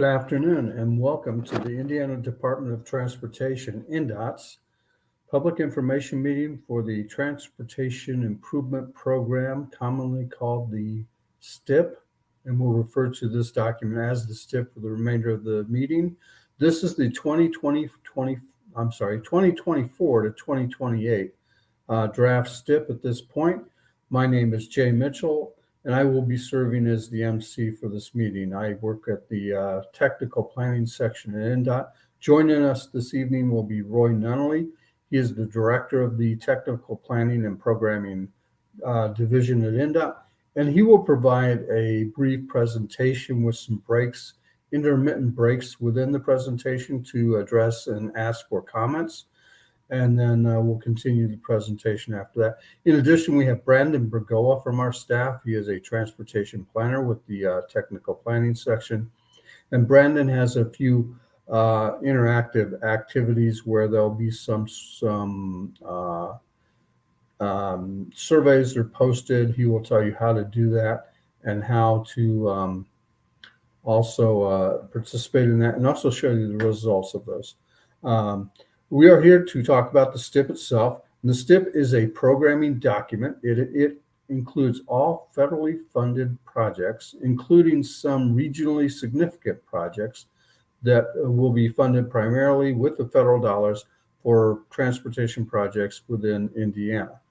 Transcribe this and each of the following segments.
Good afternoon and welcome to the Indiana Department of Transportation, INDOT's public information meeting for the Transportation Improvement Program, commonly called the STIP, and we'll refer to this document as the STIP for the remainder of the meeting. This is the 2024 to 2028 draft STIP at this point. My name is Jay Mitchell, and I will be serving as the MC for this meeting. I work at the technical planning section at INDOT. Joining us this evening will be Roy Nunnally. He is the director of the technical planning and programming division at INDOT, and he will provide a brief presentation with some breaks, intermittent breaks within the presentation to address and ask for comments. And then we'll continue the presentation after that. In addition, we have Brandon Bergoa from our staff. He is a transportation planner with the technical planning section. And Brandon has a few interactive activities where there'll be some surveys are posted. He will tell you how to do that and how to also participate in that, and also show you the results of those. We are here to talk about the STIP itself. And the STIP is a programming document. It includes all federally funded projects, including some regionally significant projects that will be funded primarily with the federal dollars for transportation projects within Indiana.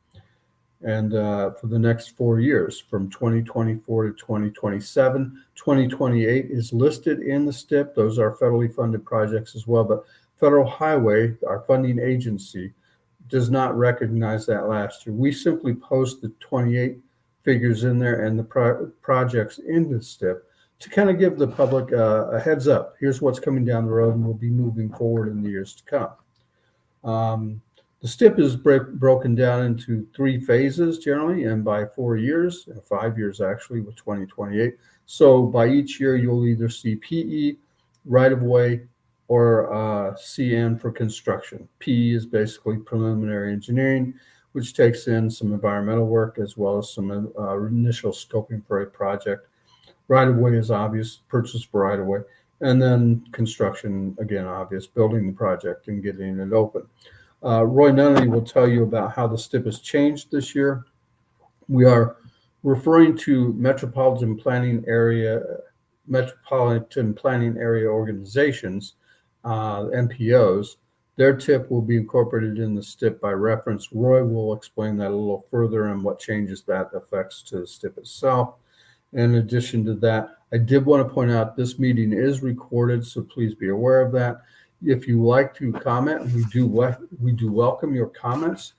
And for the next 4 years, from 2024 to 2027, 2028 is listed in the STIP. Those are federally funded projects as well, but Federal Highway, our funding agency, does not recognize that last year. We simply post the 28 figures in there and the projects in the STIP to kind of give the public a heads up. Here's what's coming down the road, and we'll be moving forward in the years to come. The STIP is broken down into 3 phases generally, and by 4 years, 5 years actually, with 2028. So by each year, you'll either see PE, right-of-way, or CN for construction. PE is basically preliminary engineering, which takes in some environmental work as well as some initial scoping for a project. Right-of-way is obvious, purchase for right-of-way. And then construction, again, obvious, building the project and getting it open. Roy Nunnally will tell you about how the STIP has changed this year. We are referring to metropolitan planning area organizations, MPOs. Their tip will be incorporated in the STIP by reference. Roy will explain that a little further and what changes that affects to the STIP itself. In addition to that, I did want to point out this meeting is recorded, so please be aware of that. If you like to comment, we do welcome your comments.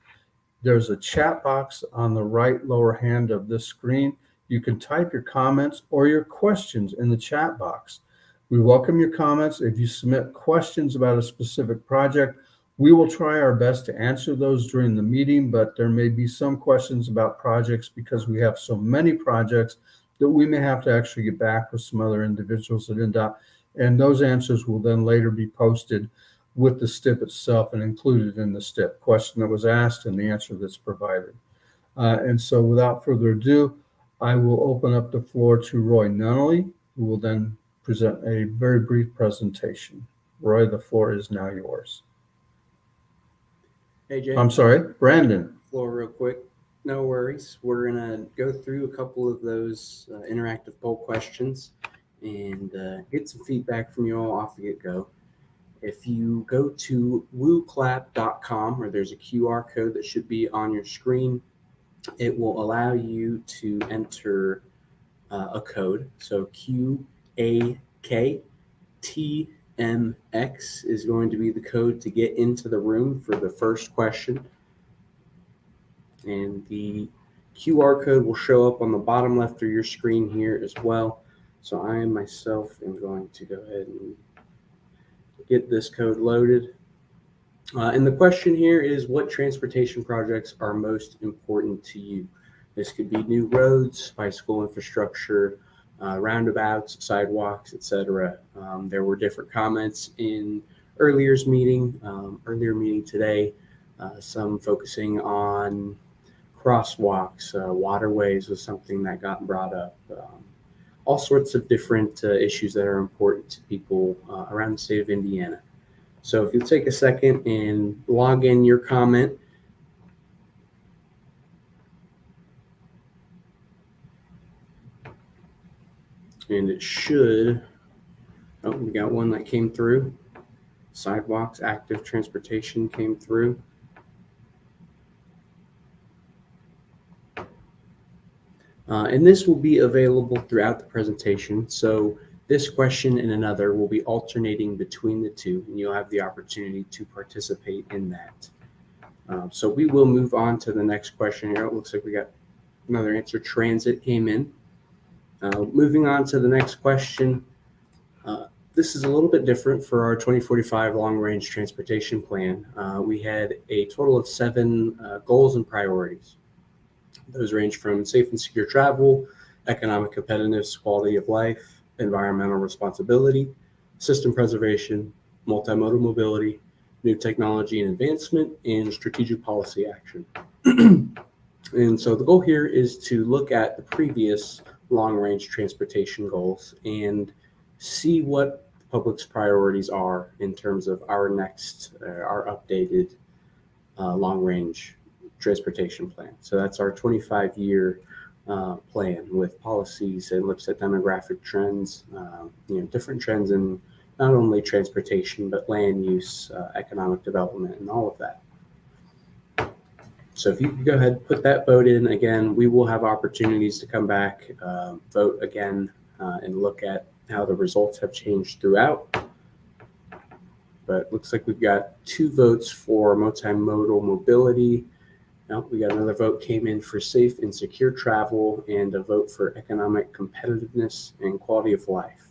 There's a chat box on the right lower hand of this screen. You can type your comments or your questions in the chat box. We welcome your comments. If you submit questions about a specific project, we will try our best to answer those during the meeting, but there may be some questions about projects because we have so many projects that we may have to actually get back with some other individuals at INDOT, and those answers will then later be posted with the STIP itself and included in the STIP question that was asked and the answer that's provided. And so without further ado, I will open up the floor to Roy Nunnally, who will then present a very brief presentation. Roy, the floor is now yours. Hey, Jay. I'm sorry, Brandon. Floor real quick. No worries. We're going to go through a couple of those interactive poll questions and get some feedback from you all off the get-go. If you go to wooclap.com, where there's a QR code that should be on your screen, it will allow you to enter a code. So QAKTMX is going to be the code to get into the room for the first question. And the QR code will show up on the bottom left of your screen here as well. So I myself am going to go ahead and get this code loaded. And the question here is, what transportation projects are most important to you? This could be new roads, bicycle infrastructure, roundabouts, sidewalks, etc. There were different comments in earlier meeting today, some focusing on crosswalks, waterways was something that got brought up. all sorts of different issues that are important to people around the state of Indiana. So if you take a second and log in your comment. And it should, oh, we got one that came through. Sidewalks, active transportation came through. And this will be available throughout the presentation. So this question and another will be alternating between the two, and you'll have the opportunity to participate in that. So we will move on to the next question here. It looks like we got another answer. Transit came in. Moving on to the next question. This is a little bit different for our 2045 long-range transportation plan. We had a total of 7 goals and priorities. Those range from safe and secure travel, economic competitiveness, quality of life, environmental responsibility, system preservation, multimodal mobility, new technology and advancement, and strategic policy action. And so the goal here is to look at the previous long-range transportation goals and see what the public's priorities are in terms of our next, our updated long-range transportation plan. So that's our 25-year plan with policies and looks at demographic trends, different trends in not only transportation, but land use, economic development, and all of that. So if you could go ahead and put that vote in again, we will have opportunities to come back, vote again, and look at how the results have changed throughout. But it looks like we've got 2 votes for multimodal mobility. Now we got another vote came in for safe and secure travel and a vote for economic competitiveness and quality of life.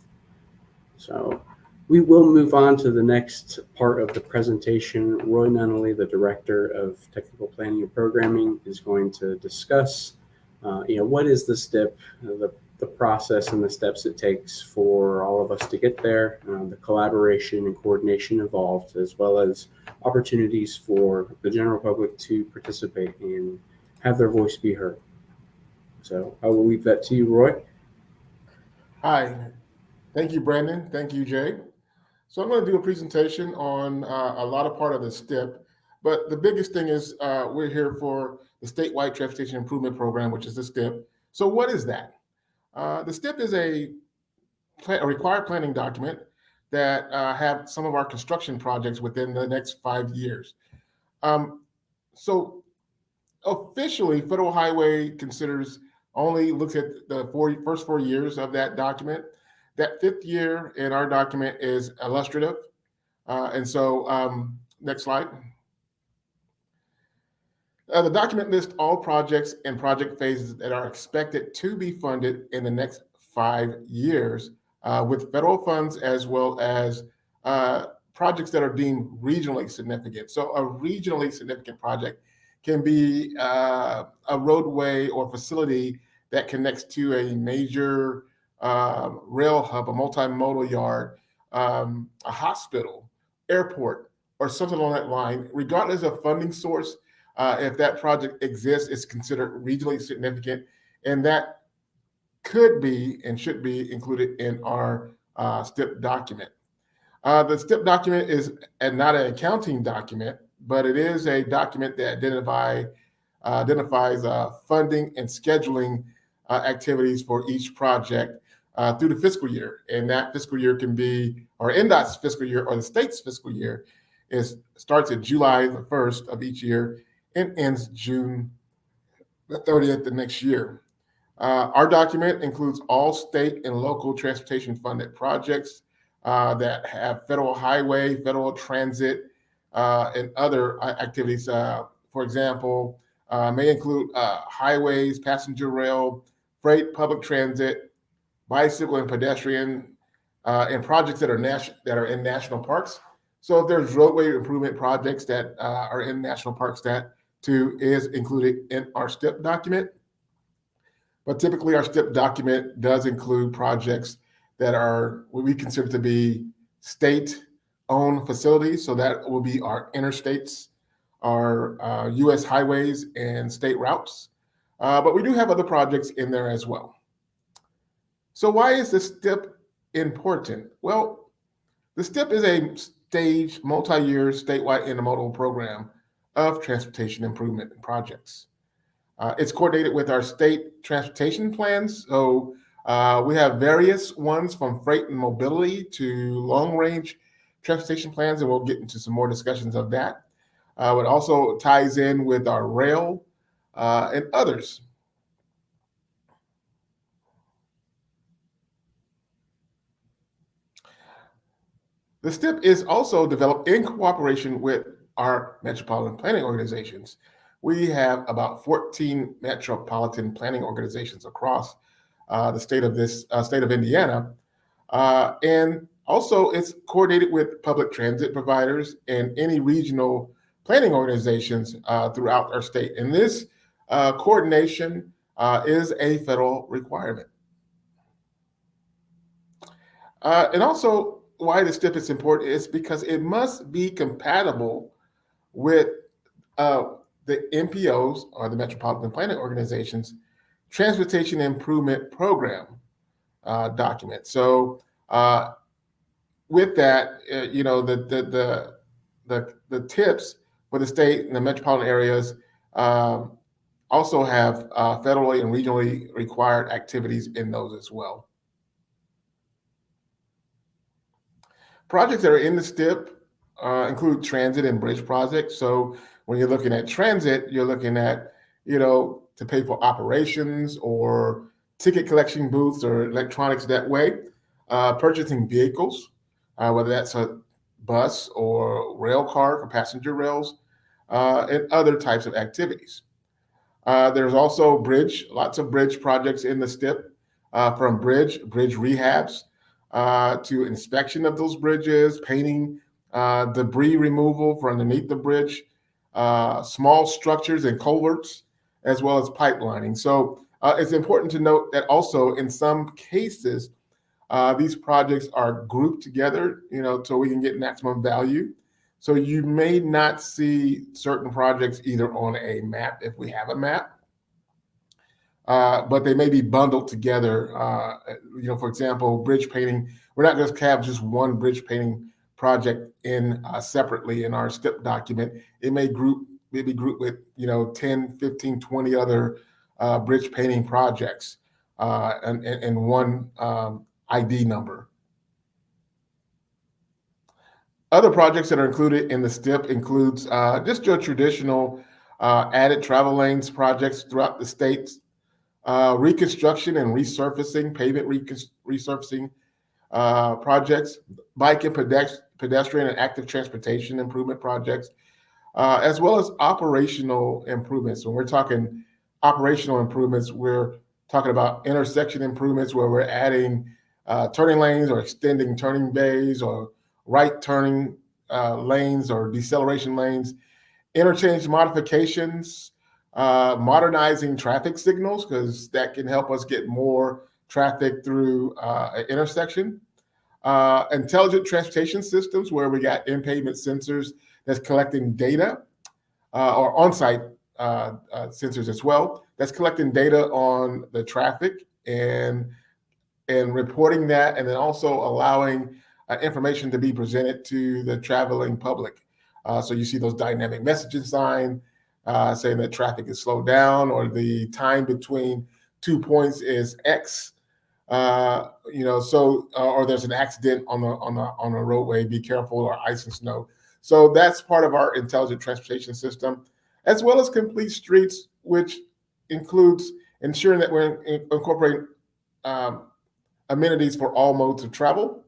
So we will move on to the next part of the presentation. Roy Nunnally, the Director of Technical Planning and Programming, is going to discuss, what is the STIP, the process and the steps it takes for all of us to get there, the collaboration and coordination involved, as well as opportunities for the general public to participate and have their voice be heard. So I will leave that to you, Roy. Hi, thank you, Brandon. Thank you, Jay. So I'm going to do a presentation on a lot of part of the STIP, but the biggest thing is we're here for the Statewide Transportation Improvement Program, which is the STIP. So what is that? The STIP is a required planning document that have some of our construction projects within the next 5 years. So officially, Federal Highway only looks at the first 4 years of that document. That 5th year in our document is illustrative. And so next slide. The document lists all projects and project phases that are expected to be funded in the next 5 years with federal funds, as well as projects that are deemed regionally significant. So a regionally significant project can be a roadway or facility that connects to a major rail hub, a multimodal yard, a hospital, airport, or something along that line. Regardless of funding source, if that project exists, it's considered regionally significant, and that could be and should be included in our STIP document. The STIP document is not an accounting document, but it is a document that identifies funding and scheduling activities for each project through the fiscal year. And that fiscal year can be, or NDOT's fiscal year or the state's fiscal year, starts at July the 1st of each year and ends June the 30th the next year. Our document includes all state and local transportation funded projects that have federal highway, federal transit, and other activities. For example, may include highways, passenger rail, freight, public transit, bicycle and pedestrian, and projects that are in national parks. So if there's roadway improvement projects that are in national parks, that too is included in our STIP document. But typically our STIP document does include projects that are what we consider to be state-owned facilities. So that will be our interstates, our U.S. highways and state routes. But we do have other projects in there as well. So why is the STIP important? Well, the STIP is a staged, multi-year statewide intermodal program of transportation improvement projects. It's coordinated with our state transportation plans. So we have various ones from freight and mobility to long-range transportation plans, and we'll get into some more discussions of that. It also ties in with our rail and others. The STIP is also developed in cooperation with our metropolitan planning organizations. We have about 14 metropolitan planning organizations across the state of Indiana. And also it's coordinated with public transit providers and any regional planning organizations throughout our state. And this coordination is a federal requirement. And also why the STIP is important is because it must be compatible with the MPOs, or the Metropolitan Planning Organization's Transportation Improvement Program document. So with that, the tips for the state and the metropolitan areas also have federally and regionally required activities in those as well. Projects that are in the STIP include transit and bridge projects. So when you're looking at transit, you're looking at, to pay for operations or ticket collection booths or electronics that way, purchasing vehicles, whether that's a bus or rail car for passenger rails, and other types of activities. There's also lots of bridge projects in the STIP, from bridge rehabs, to inspection of those bridges, painting, debris removal for underneath the bridge, small structures and culverts, as well as pipelining. So it's important to note that also in some cases, these projects are grouped together, so we can get maximum value. So you may not see certain projects either on a map if we have a map, but they may be bundled together. For example, bridge painting, we're not just have just one bridge painting project in separately in our STIP document. It may be grouped with 10, 15, 20 other bridge painting projects and one ID number. Other projects that are included in the STIP includes just your traditional added travel lanes projects throughout the states, reconstruction and resurfacing, pavement resurfacing projects, bike and pedestrian and active transportation improvement projects, as well as operational improvements. When we're talking operational improvements, we're talking about intersection improvements where we're adding turning lanes or extending turning bays or right turning lanes or deceleration lanes, interchange modifications, modernizing traffic signals, because that can help us get more traffic through an intersection. Intelligent transportation systems, where we got in-pavement sensors that's collecting data, or on-site sensors as well, that's collecting data on the traffic and reporting that, and then also allowing information to be presented to the traveling public. So you see those dynamic messaging signs saying that traffic is slowed down, or the time between 2 points is X. Or there's an accident on a roadway, be careful, or ice and snow. So that's part of our intelligent transportation system, as well as complete streets, which includes ensuring that we're incorporating amenities for all modes of travel.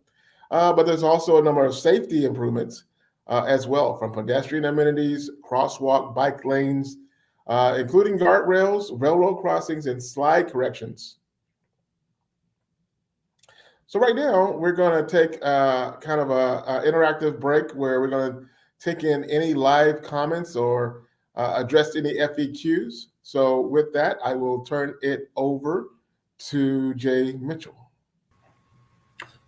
But there's also a number of safety improvements as well, from pedestrian amenities, crosswalk, bike lanes, including guardrails, railroad crossings, and slide corrections. So right now, we're going to take kind of an interactive break where we're going to take in any live comments or address any FAQs. So with that, I will turn it over to Jay Mitchell.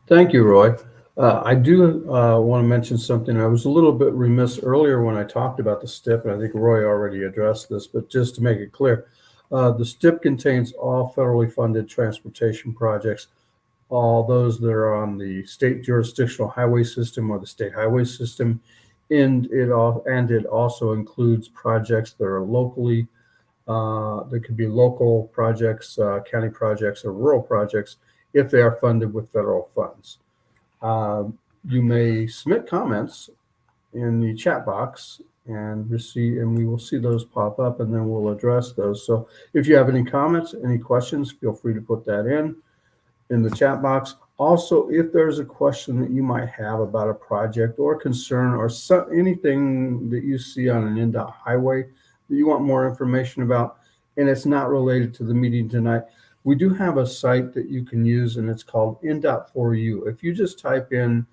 Thank you, Roy. I do want to mention something. I was a little bit remiss earlier when I talked about the STIP, and I think Roy already addressed this, but just to make it clear, the STIP contains all federally funded transportation projects all those that are on the state jurisdictional highway system or the state highway system. And it also includes projects that are locally, that could be local projects, county projects, or rural projects if they are funded with federal funds. You may submit comments in the chat box and we will see those pop up, and then we'll address those. So if you have any comments, any questions, feel free to put that in the chat box. Also, if there's a question that you might have about a project or concern or anything that you see on an NDOT highway that you want more information about, and it's not related to the meeting tonight, we do have a site that you can use, and it's called NDOT for You. If you just type in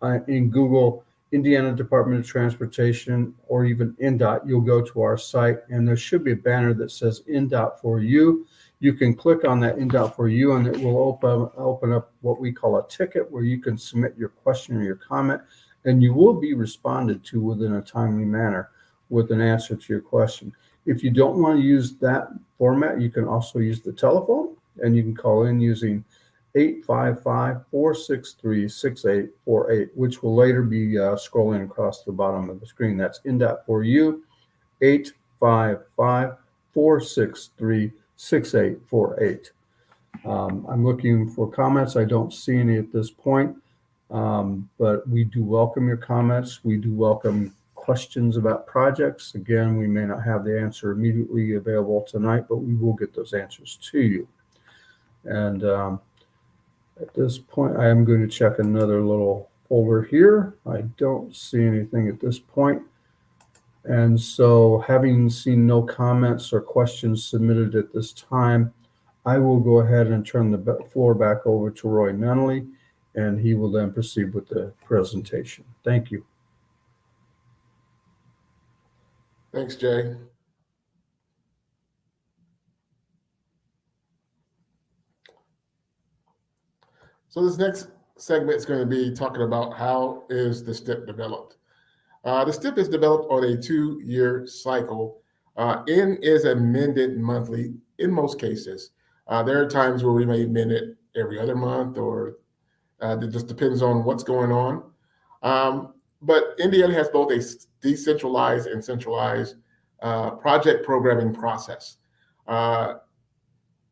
Google Indiana Department of Transportation or even NDOT, you'll go to our site, and there should be a banner that says NDOT for You. You can click on that NDOT for You, and it will open up what we call a ticket, where you can submit your question or your comment, and you will be responded to within a timely manner with an answer to your question. If you don't want to use that format, you can also use the telephone, and you can call in using 855-463-6848, which will later be scrolling across the bottom of the screen. That's NDOT for You, 855-463-6848. I'm looking for comments. I don't see any at this point, but we do welcome your comments. We do welcome questions about projects. Again, we may not have the answer immediately available tonight, but we will get those answers to you. And at this point, I am going to check another little folder here. I don't see anything at this point. And so, having seen no comments or questions submitted at this time, I will go ahead and turn the floor back over to Roy Nunley, and he will then proceed with the presentation. Thank you. Thanks, Jay. So this next segment is going to be talking about how is the STIP developed. The STIP is developed on a 2-year cycle and is amended monthly in most cases. There are times where we may amend it every other month, or it just depends on what's going on. But Indiana has both a decentralized and centralized project programming process.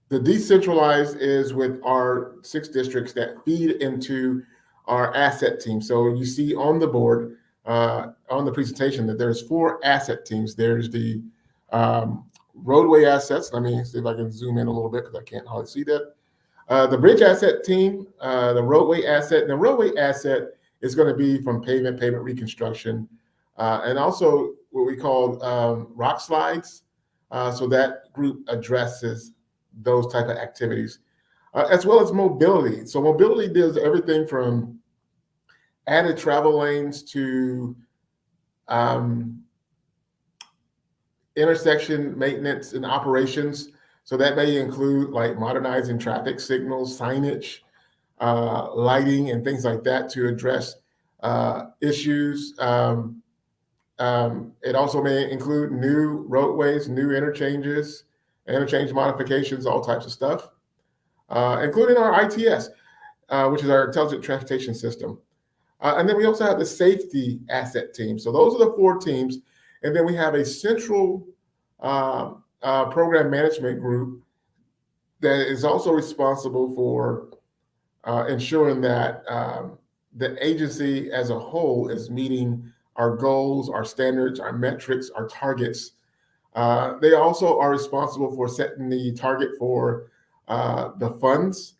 The decentralized is with our 6 districts that feed into our asset team. So you see on the board, on the presentation, that there's 4 asset teams. There's the roadway assets. Let me see if I can zoom in a little bit, because I can't hardly see that. The bridge asset team, the roadway asset. And the roadway asset is going to be from pavement reconstruction, and also what we call rock slides. So that group addresses those type of activities, as well as mobility. So mobility does everything from added travel lanes to intersection maintenance and operations. So that may include like modernizing traffic signals, signage, lighting, and things like that to address issues. It also may include new roadways, new interchanges, interchange modifications, all types of stuff, including our ITS, which is our Intelligent Transportation System. And then we also have the safety asset team. So those are the 4 teams. And then we have a central program management group that is also responsible for ensuring that the agency as a whole is meeting our goals, our standards, our metrics, our targets. They also are responsible for setting the target for the funds,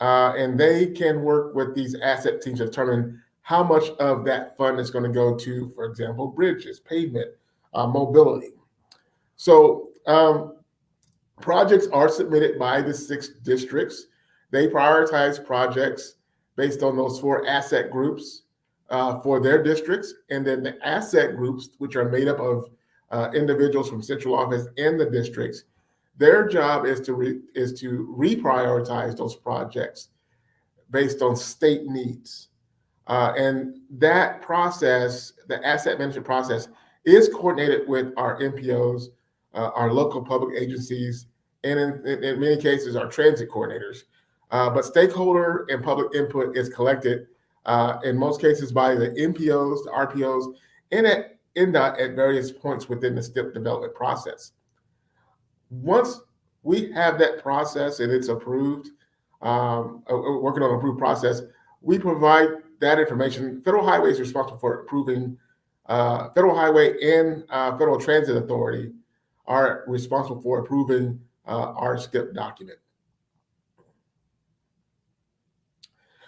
and they can work with these asset teams to determine how much of that fund is going to go to, for example, bridges, pavement, mobility. So projects are submitted by the 6 districts. They prioritize projects based on those 4 asset groups for their districts, and then the asset groups, which are made up of individuals from central office and the districts, their job is to reprioritize those projects based on state needs. And that process, the asset management process, is coordinated with our MPOs, our local public agencies, and in many cases, our transit coordinators. But stakeholder and public input is collected in most cases by the NPOs, the RPOs, and at NDOT at various points within the STIP development process. Once we have that process and it's approved, working on an approved process, we provide that information. Federal Highway is responsible for approving. Federal Highway and Federal Transit Authority are responsible for approving our STIP document.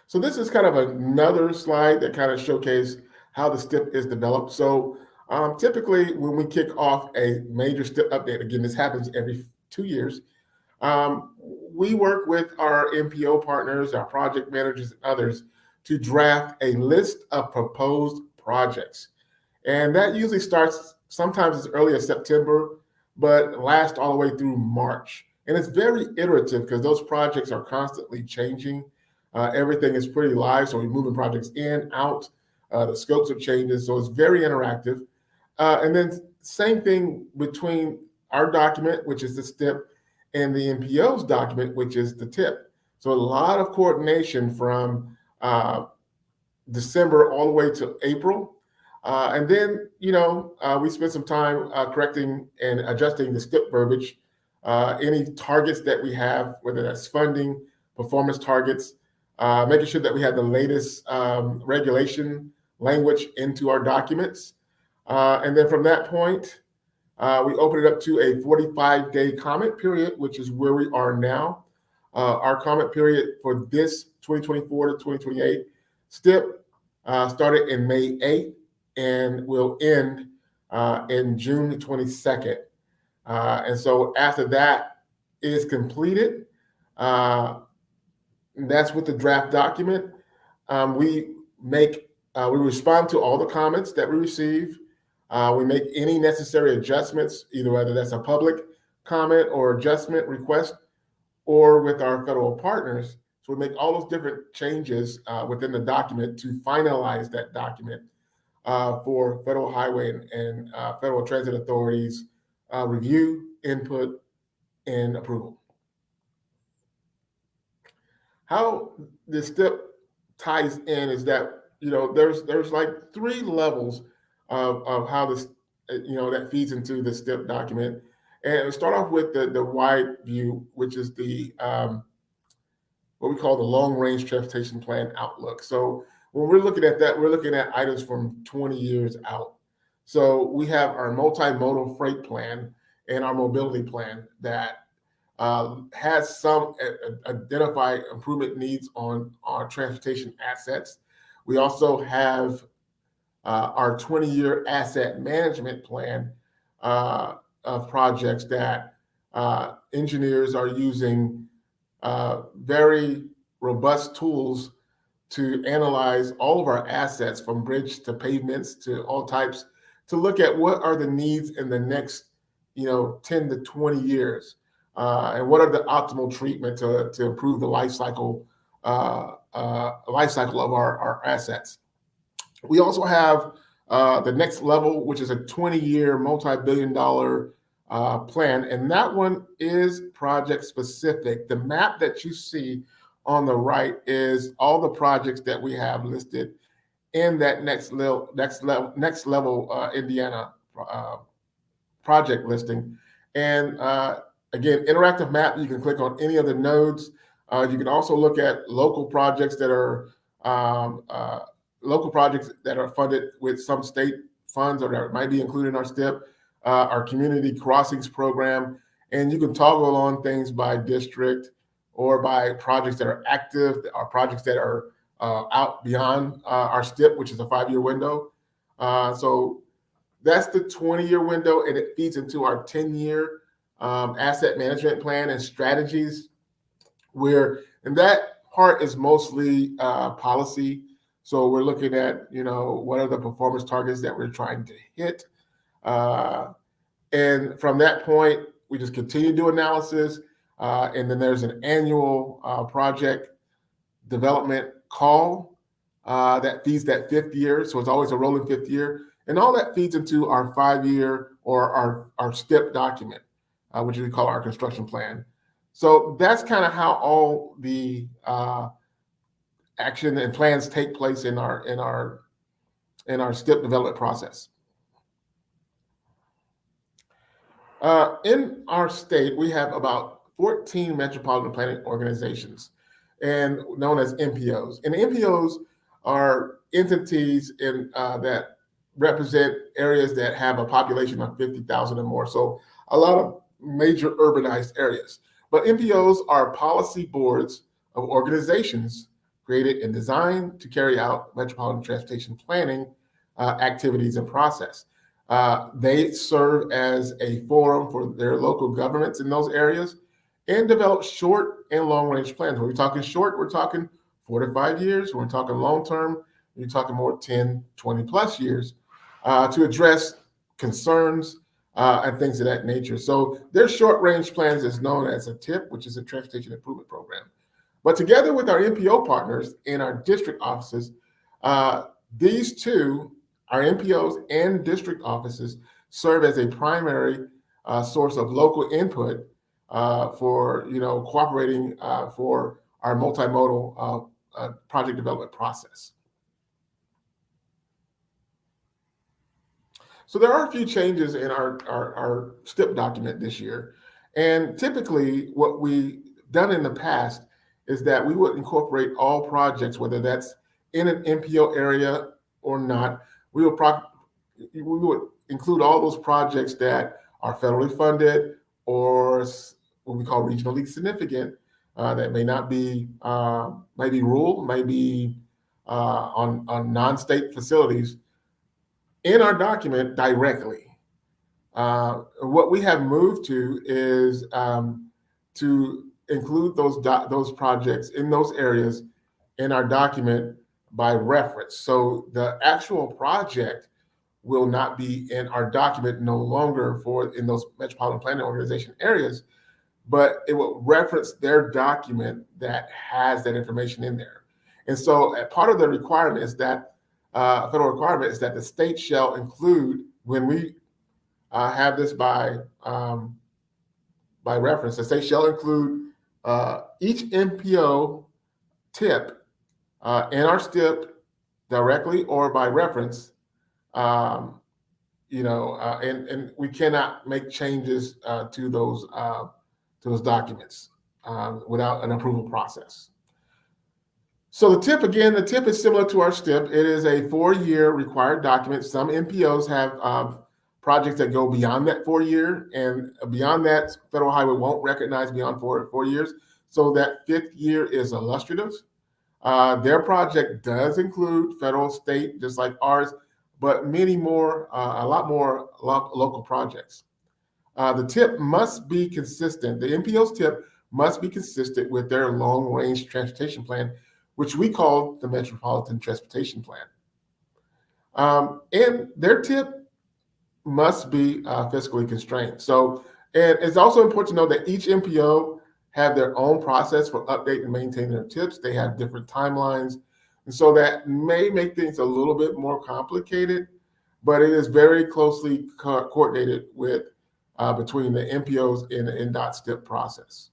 So this is kind of another slide that kind of showcases how the STIP is developed. So typically when we kick off a major STIP update, again, this happens every 2 years, we work with our MPO partners, our project managers, and others to draft a list of proposed projects. And that usually starts sometimes as early as September, but lasts all the way through March. And it's very iterative because those projects are constantly changing. Everything is pretty live, so we're moving projects in, out. The scopes are changing, so it's very interactive. And then same thing between our document, which is the STIP, and the MPO's document, which is the TIP. So a lot of coordination from December all the way to April. And then, we spent some time correcting and adjusting the STIP verbiage, any targets that we have, whether that's funding, performance targets, making sure that we have the latest regulation language into our documents. And then from that point, we open it up to a 45-day comment period, which is where we are now. Our comment period for this 2024 to 2028 STIP started in May 8th and will end in June 22nd. And so after that is completed, that's with the draft document. We respond to all the comments that we receive. We make any necessary adjustments, either whether that's a public comment or adjustment request, or with our federal partners. So we make all those different changes within the document to finalize that document for Federal Highway and Federal Transit Authorities review, input, and approval. How the STIP ties in is that, there's like 3 levels of how this, that feeds into the STIP document. And we start off with the wide view, which is the what we call the long range transportation plan outlook. So when we're looking at that, we're looking at items from 20 years out. So we have our multimodal freight plan and our mobility plan that has some identified improvement needs on our transportation assets. We also have our 20-year asset management plan of projects that engineers are using very robust tools to analyze all of our assets, from bridge to pavements to all types, to look at what are the needs in the next 10 to 20 years. And what are the optimal treatment to improve the life cycle of our assets. We also have the next level, which is a 20-year, multi-billion-dollar plan, and that one is project specific. The map that you see on the right is all the projects that we have listed in that next level Indiana project listing. And again, interactive map, you can click on any of the nodes. You can also look at local projects that are funded with some state funds, or that might be included in our STIP, our community crossings program. And you can toggle on things by district or by projects that are active, or projects that are out beyond our STIP, which is a 5-year window. So that's the 20-year window, and it feeds into our 10-year asset management plan and strategies, and that part is mostly policy. So we're looking at, what are the performance targets that we're trying to hit. And from that point, we just continue to do analysis. And then there's an annual project development call that feeds that 5th year. So it's always a rolling 5th year. And all that feeds into our 5-year or our STIP document, which we call our construction plan. So that's kind of how all the action and plans take place in our STIP development process. In our state, we have about 14 metropolitan planning organizations, and known as MPOs. And MPOs are entities that represent areas that have a population of 50,000 or more. So a lot of major urbanized areas. But MPOs are policy boards of organizations created and designed to carry out metropolitan transportation planning activities and process. They serve as a forum for their local governments in those areas and develop short and long range plans. When we're talking short, we're talking 4 to 5 years. When we're talking long term, you're talking more 10, 20 plus years to address concerns and things of that nature. So their short range plans is known as a TIP, which is a Transportation Improvement Program. But together with our MPO partners in our district offices, these two, our MPOs and district offices, serve as a primary source of local input for cooperating for our multimodal project development process. So there are a few changes in our STIP document this year. And typically what we've done in the past is that we would incorporate all projects, whether that's in an MPO area or not. We would include all those projects that are federally funded or what we call regionally significant, that may not be, might be rural, might be on non-state facilities, in our document directly. What we have moved to is to include those projects in those areas in our document by reference. So the actual project will not be in our document no longer in those metropolitan planning organization areas, but it will reference their document that has that information in there. And so part of the requirement is that federal requirement is that the state shall include, when we have this by reference, the state shall include each MPO TIP in our STIP directly or by reference, and we cannot make changes to those documents without an approval process. So the TIP is similar to our STIP. It is a 4-year required document. Some MPOs have projects that go beyond that 4-year, and beyond that, Federal Highway won't recognize beyond four years. So that 5th year is illustrative. Their project does include federal, state, just like ours, but many more, a lot more local projects. The TIP must be consistent. The MPO's TIP must be consistent with their long-range transportation plan, which we call the Metropolitan Transportation Plan. And their TIP must be fiscally constrained. So, and it's also important to know that each MPO have their own process for updating and maintaining their TIPs. They have different timelines. And so that may make things a little bit more complicated, but it is very closely coordinated with between the MPOs and the NDOT STIP process.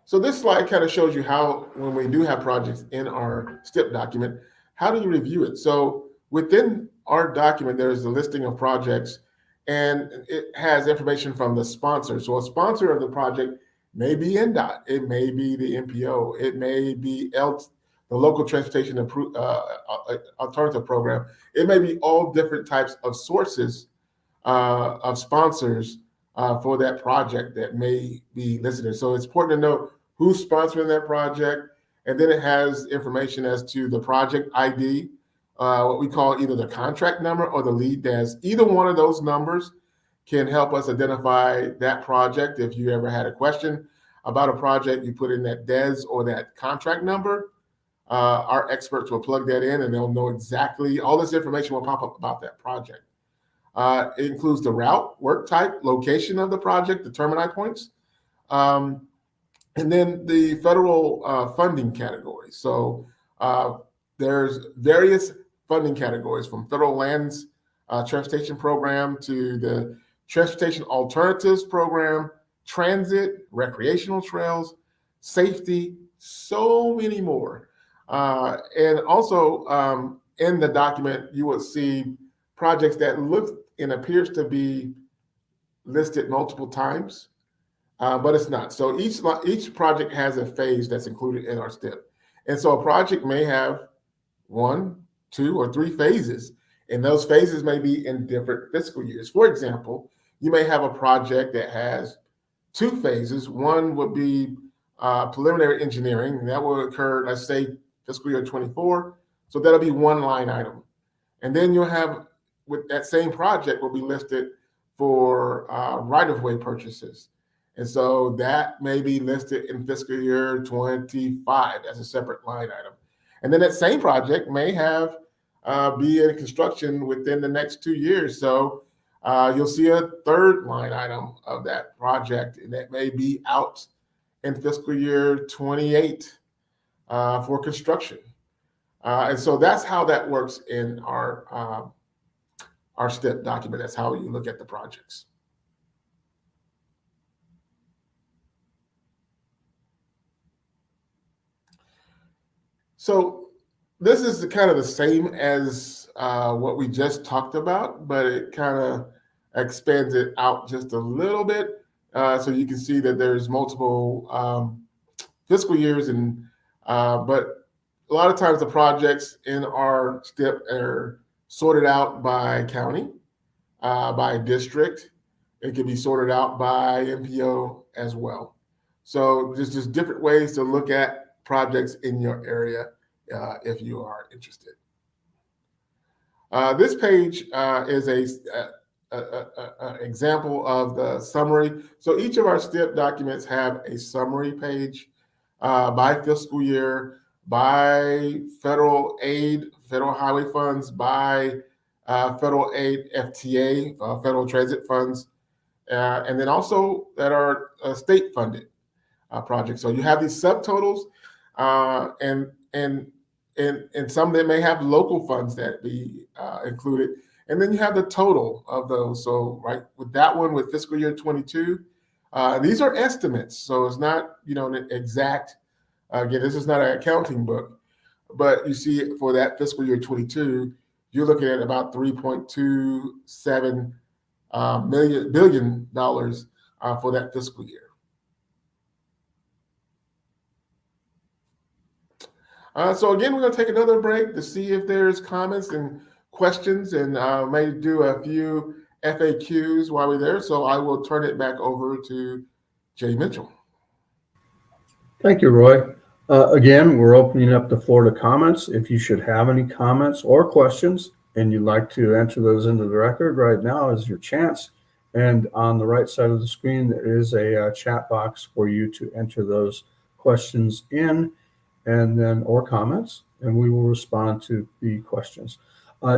So this slide kind of shows you how, when we do have projects in our STIP document, how do you review it? So within our document, there's a listing of projects, and it has information from the sponsor. So a sponsor of the project may be NDOT, it may be the MPO, it may be the local transportation alternative program. It may be all different types of sources of sponsors for that project that may be listed. So it's important to know who's sponsoring that project, and then it has information as to the project ID, what we call either the contract number or the lead DES. Either one of those numbers can help us identify that project. If you ever had a question about a project, you put in that DES or that contract number, our experts will plug that in and they'll know exactly, all this information will pop up about that project. It includes the route, work type, location of the project, the termini points, and then the federal funding categories. So there's various funding categories, from federal lands transportation program to the transportation alternatives program, transit, recreational trails, safety, so many more. And also in the document, you will see projects that look and appears to be listed multiple times, but it's not. So each project has a phase that's included in our STIP. And so a project may have 1, 2, or 3 phases, and those phases may be in different fiscal years. For example, you may have a project that has 2 phases. One would be preliminary engineering, and that will occur, let's say, fiscal year 24. So that'll be one line item. And then you'll have, with that same project, will be listed for right-of-way purchases. And so that may be listed in fiscal year 25 as a separate line item. And then that same project may have be in construction within the next 2 years. So you'll see a third line item of that project, and that may be out in fiscal year 28 for construction. And so that's how that works in our STIP document. That's how you look at the projects. So this is kind of the same as what we just talked about, but it kind of expands it out just a little bit. So you can see that there's multiple fiscal years, and but a lot of times the projects in our STIP are sorted out by county, by district. It can be sorted out by MPO as well. So there's just different ways to look at projects in your area if you are interested. This page is a example of the summary. So each of our STIP documents have a summary page by fiscal year, by federal aid, federal highway funds, by federal aid, FTA, federal transit funds, and then also that are state funded projects. So you have these subtotals, and some that may have local funds that be included. And then you have the total of those. So right with that one, with fiscal year 22, these are estimates. So it's not, an exact, again, this is not an accounting book, but you see for that fiscal year 22, you're looking at about $3.27 billion for that fiscal year. So again, we're going to take another break to see if there's comments and questions, and may do a few FAQs while we're there. So I will turn it back over to Jay Mitchell. Thank you, Roy. Again, we're opening up the floor to comments. If you should have any comments or questions and you'd like to enter those into the record, right now is your chance. And on the right side of the screen, there is a chat box for you to enter those questions in, and then or comments, and we will respond to the questions.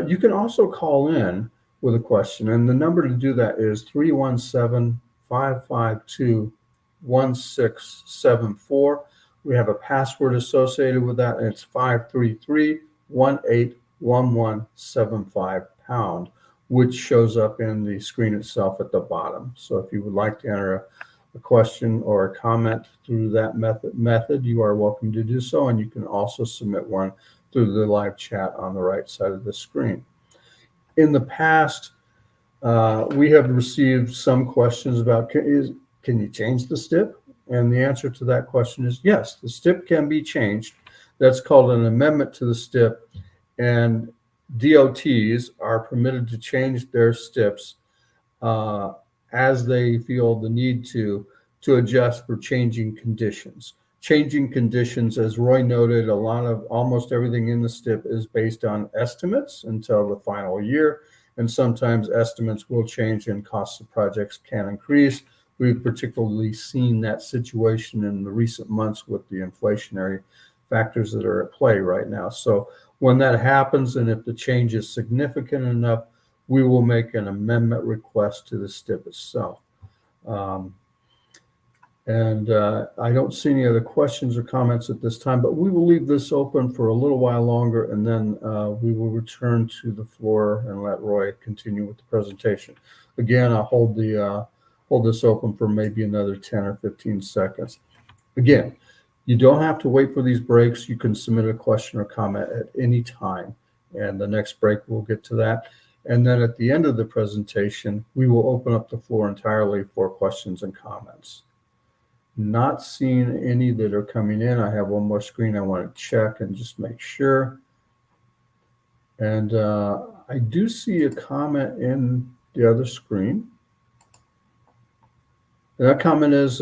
You can also call in with a question, and the number to do that is 317-552-1674. We have a password associated with that, and it's 533-181175#, which shows up in the screen itself at the bottom. So if you would like to enter a question or a comment through that method, you are welcome to do so, and you can also submit one through the live chat on the right side of the screen. In the past, we have received some questions about, can you change the STIP? And the answer to that question is yes, the STIP can be changed. That's called an amendment to the STIP, and DOTs are permitted to change their STIPs as they feel the need to adjust for changing conditions. Changing conditions, as Roy noted, almost everything in the STIP is based on estimates until the final year, and sometimes estimates will change and costs of projects can increase. We've particularly seen that situation in the recent months with the inflationary factors that are at play right now. So when that happens, and if the change is significant enough, we will make an amendment request to the STIP itself. And I don't see any other questions or comments at this time, but we will leave this open for a little while longer, and then we will return to the floor and let Roy continue with the presentation. Again, I'll hold this open for maybe another 10 or 15 seconds. Again, you don't have to wait for these breaks. You can submit a question or comment at any time, and the next break we'll get to that. And then at the end of the presentation, we will open up the floor entirely for questions and comments. Not seeing any that are coming in. I have one more screen I want to check and just make sure. And I do see a comment in the other screen. And that comment is,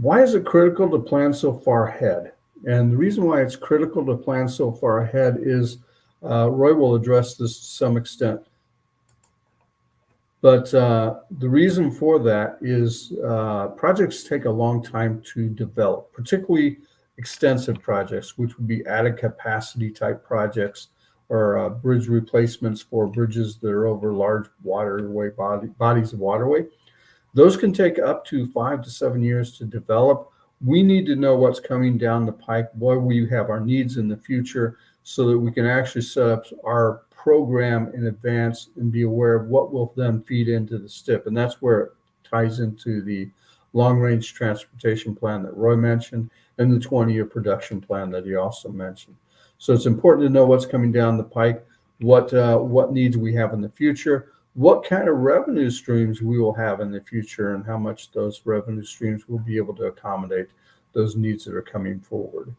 why is it critical to plan so far ahead? And the reason why it's critical to plan so far ahead is, Roy will address this to some extent. But the reason for that is projects take a long time to develop, particularly extensive projects, which would be added capacity type projects or bridge replacements for bridges that are over large waterway bodies of waterway. Those can take up to 5 to 7 years to develop. We need to know what's coming down the pike, where we have our needs in the future, so that we can actually set up our program in advance and be aware of what will then feed into the STIP. And that's where it ties into the long-range transportation plan that Roy mentioned and the 20-year production plan that he also mentioned. So it's important to know what's coming down the pike, what needs we have in the future, what kind of revenue streams we will have in the future, and how much those revenue streams will be able to accommodate those needs that are coming forward.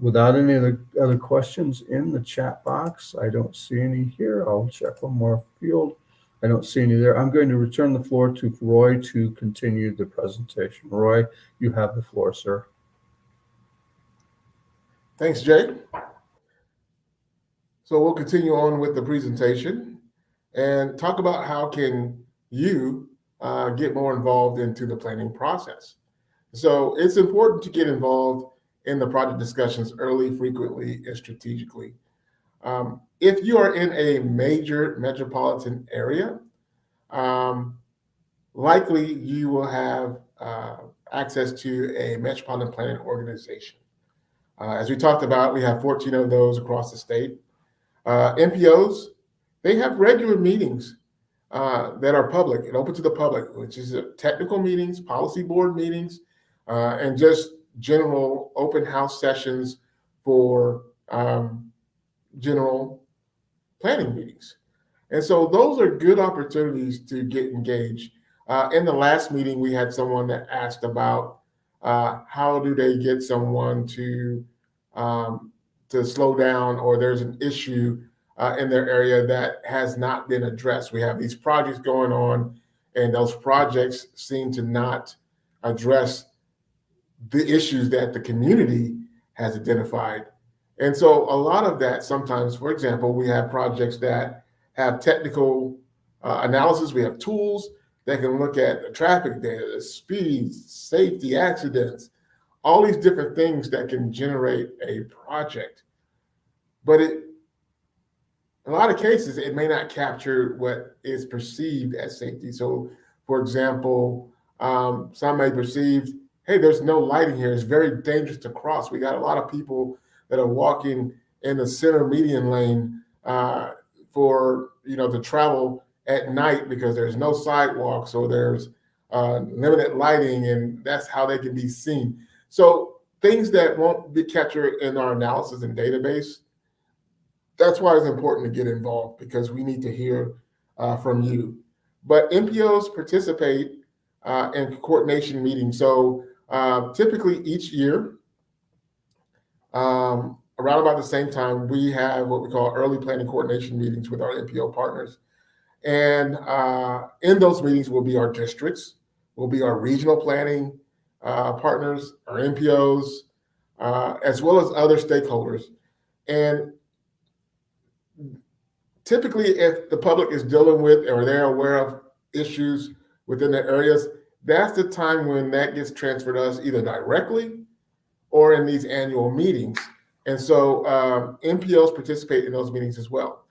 Without any other questions in the chat box, I don't see any here. I'll check one more field. I don't see any there. I'm going to return the floor to Roy to continue the presentation. Roy, you have the floor, sir. Thanks, Jay. So we'll continue on with the presentation and talk about how can you get more involved into the planning process. So it's important to get involved in the project discussions early, frequently, and strategically. If you are in a major metropolitan area, likely you will have access to a metropolitan planning organization. As we talked about, we have 14 of those across the state. MPOs, they have regular meetings that are public and open to the public, which is technical meetings, policy board meetings, and just general open house sessions for general planning meetings. And so those are good opportunities to get engaged. In the last meeting, we had someone that asked about how do they get someone to slow down, or there's an issue in their area that has not been addressed. We have these projects going on, and those projects seem to not address the issues that the community has identified. And so a lot of that sometimes, for example, we have projects that have technical analysis. We have tools that can look at the traffic data, the speeds, safety, accidents, all these different things that can generate a project. But in a lot of cases, it may not capture what is perceived as safety. So, for example, some may perceive, hey, there's no lighting here. It's very dangerous to cross. We got a lot of people that are walking in the center median lane for, to travel at night because there's no sidewalks or there's limited lighting, and that's how they can be seen. So things that won't be captured in our analysis and database, that's why it's important to get involved, because we need to hear from you. But MPOs participate in coordination meetings. So typically each year, around about the same time, we have what we call early planning coordination meetings with our MPO partners. And in those meetings will be our districts, will be our regional planning partners, our MPOs, as well as other stakeholders. And typically, if the public is dealing with or they're aware of issues within their areas, that's the time when that gets transferred to us either directly or in these annual meetings. And so MPOs participate in those meetings as well.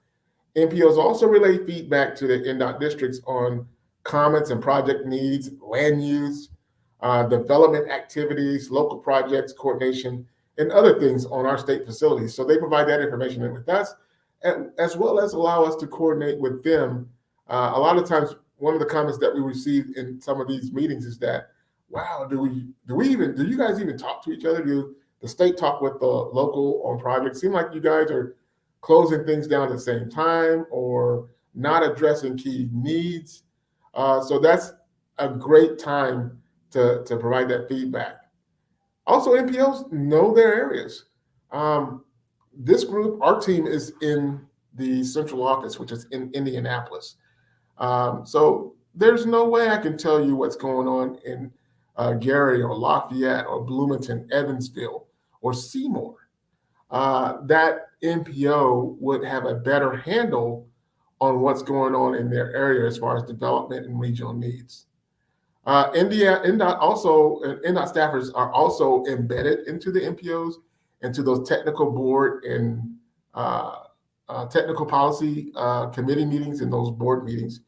MPOs also relay feedback to the NDOT districts on comments and project needs, land use, development activities, local projects, coordination, and other things on our state facilities. So they provide that information with us, and as well as allow us to coordinate with them. A lot of times, one of the comments that we received in some of these meetings is that, wow, do you guys even talk to each other? Do the state talk with the local on projects? Seem like you guys are closing things down at the same time or not addressing key needs. So that's a great time to provide that feedback. Also, NPOs know their areas. This group, our team, is in the central office, which is in Indianapolis. So there's no way I can tell you what's going on in Gary or Lafayette or Bloomington, Evansville, or Seymour. That NPO would have a better handle on what's going on in their area as far as development and regional needs. NDOT staffers are also embedded into the NPOs, into those technical board and technical policy committee meetings and those board meetings,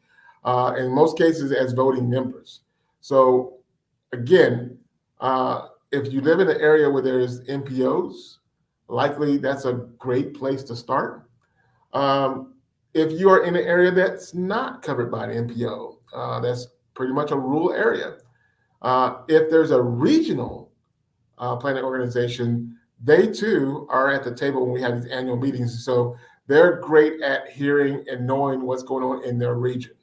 in most cases as voting members. So again, if you live in an area where there's NPOs, likely that's a great place to start. If you are in an area that's not covered by the NPO, that's pretty much a rural area. If there's a regional planning organization, they too are at the table when we have these annual meetings. So they're great at hearing and knowing what's going on in their region.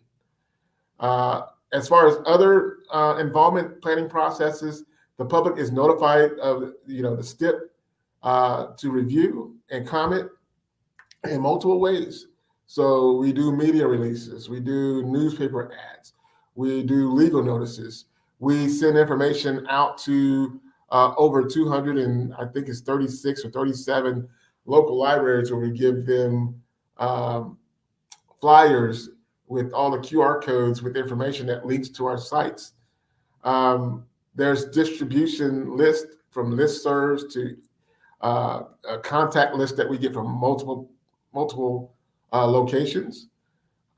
As far as other involvement planning processes, the public is notified of the STIP to review and comment in multiple ways. So we do media releases, we do newspaper ads, we do legal notices, we send information out to over 200 and I think it's 36 or 37 local libraries where we give them flyers with all the QR codes with information that links to our sites. There's distribution list from listservs to a contact list that we get from multiple locations.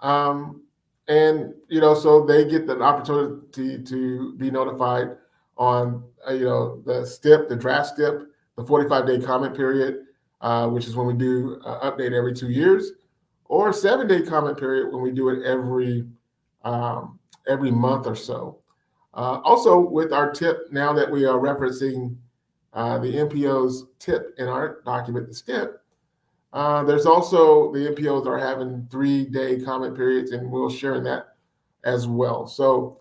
And, so they get the opportunity to be notified on, the STIP, the draft STIP, the 45-day comment period, which is when we do an update every 2 years, or a 7-day comment period when we do it every month or so. Also, with our TIP, now that we are referencing the NPO's TIP in our document, the STIP, there's also the NPOs are having 3-day comment periods, and we'll share that as well. So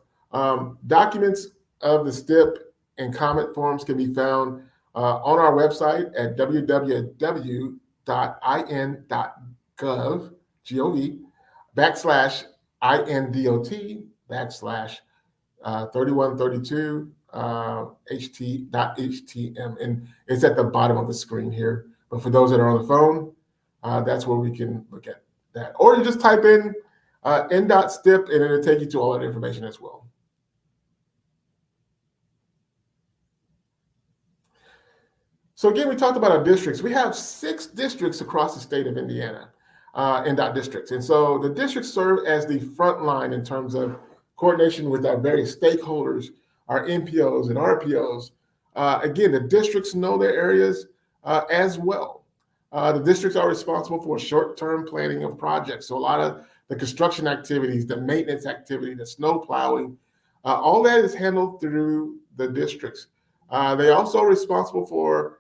documents of the STIP and comment forms can be found on our website at www.indot.gov/INDOT/3132 ht.htm, and it's at the bottom of the screen here. But for those that are on the phone, that's where we can look at that. Or you just type in NDOT STIP and it'll take you to all that information as well. So again, we talked about our districts. We have 6 districts across the state of Indiana, NDOT districts. And so the districts serve as the front line in terms of coordination with our various stakeholders, our NPOs and RPOs. Again, the districts know their areas as well. The districts are responsible for short-term planning of projects. So a lot of the construction activities, the maintenance activity, the snow plowing, all that is handled through the districts. They also are responsible for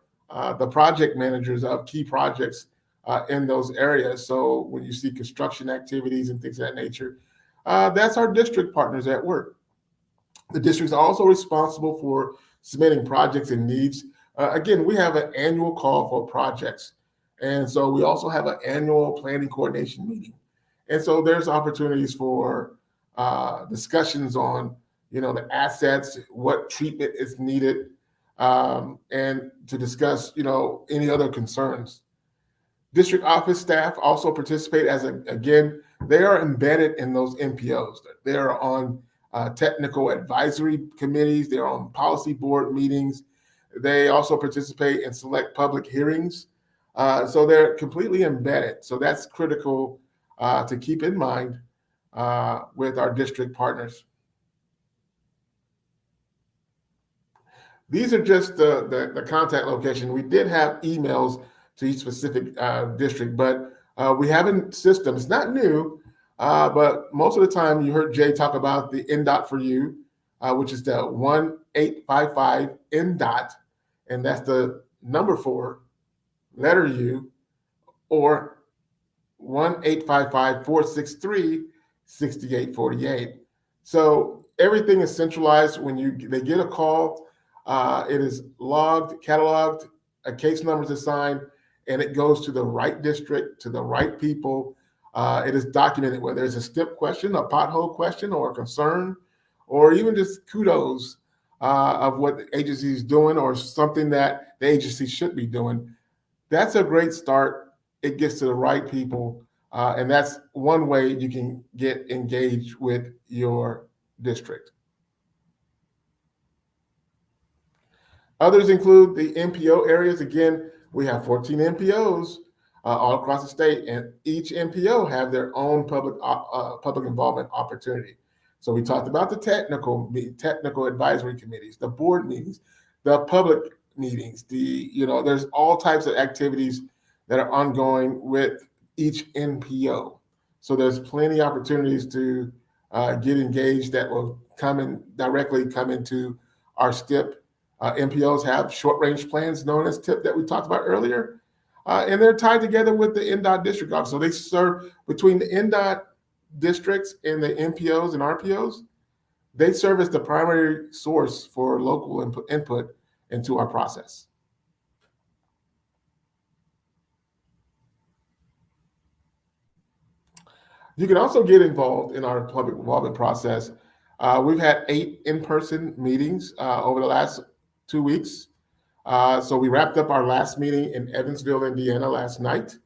the project managers of key projects in those areas. So when you see construction activities and things of that nature, that's our district partners at work. The districts are also responsible for submitting projects and needs. Again, we have an annual call for projects. And so we also have an annual planning coordination meeting. And so there's opportunities for discussions on, the assets, what treatment is needed, and to discuss, any other concerns. District office staff also participate again, they are embedded in those NPOs. They are on technical advisory committees. They're on policy board meetings. They also participate in select public hearings. So they're completely embedded. So that's critical to keep in mind. with our district partners. These are just the contact location. We did have emails to each specific district, but we have a system. It's not new, but most of the time you heard Jay talk about the NDOT for you, which is the 1-855 NDOT, and that's the number 4, letter U, or 1-855-463-6848. So everything is centralized. When they get a call, it is logged, cataloged, a case number is assigned, and it goes to the right district, to the right people. It is documented, whether it's a STIP question, a pothole question, or a concern, or even just kudos of what the agency is doing or something that the agency should be doing. That's a great start. It gets to the right people, and that's one way you can get engaged with your district. Others include the MPO areas. Again, we have 14 MPOs all across the state, and each MPO have their own public involvement opportunity. So we talked about the technical advisory committees, the board meetings, the public meetings. There's all types of activities that are ongoing with each MPO. So there's plenty of opportunities to get engaged that will directly come into our STIP. MPOs have short-range plans known as TIP that we talked about earlier, and they're tied together with the NDOT district office. So they serve between the NDOT districts and the MPOs and RPOs. They serve as the primary source for local input into our process. You can also get involved in our public involvement process. We've had 8 in-person meetings over the last 2 weeks. So we wrapped up our last meeting in Evansville, Indiana last night.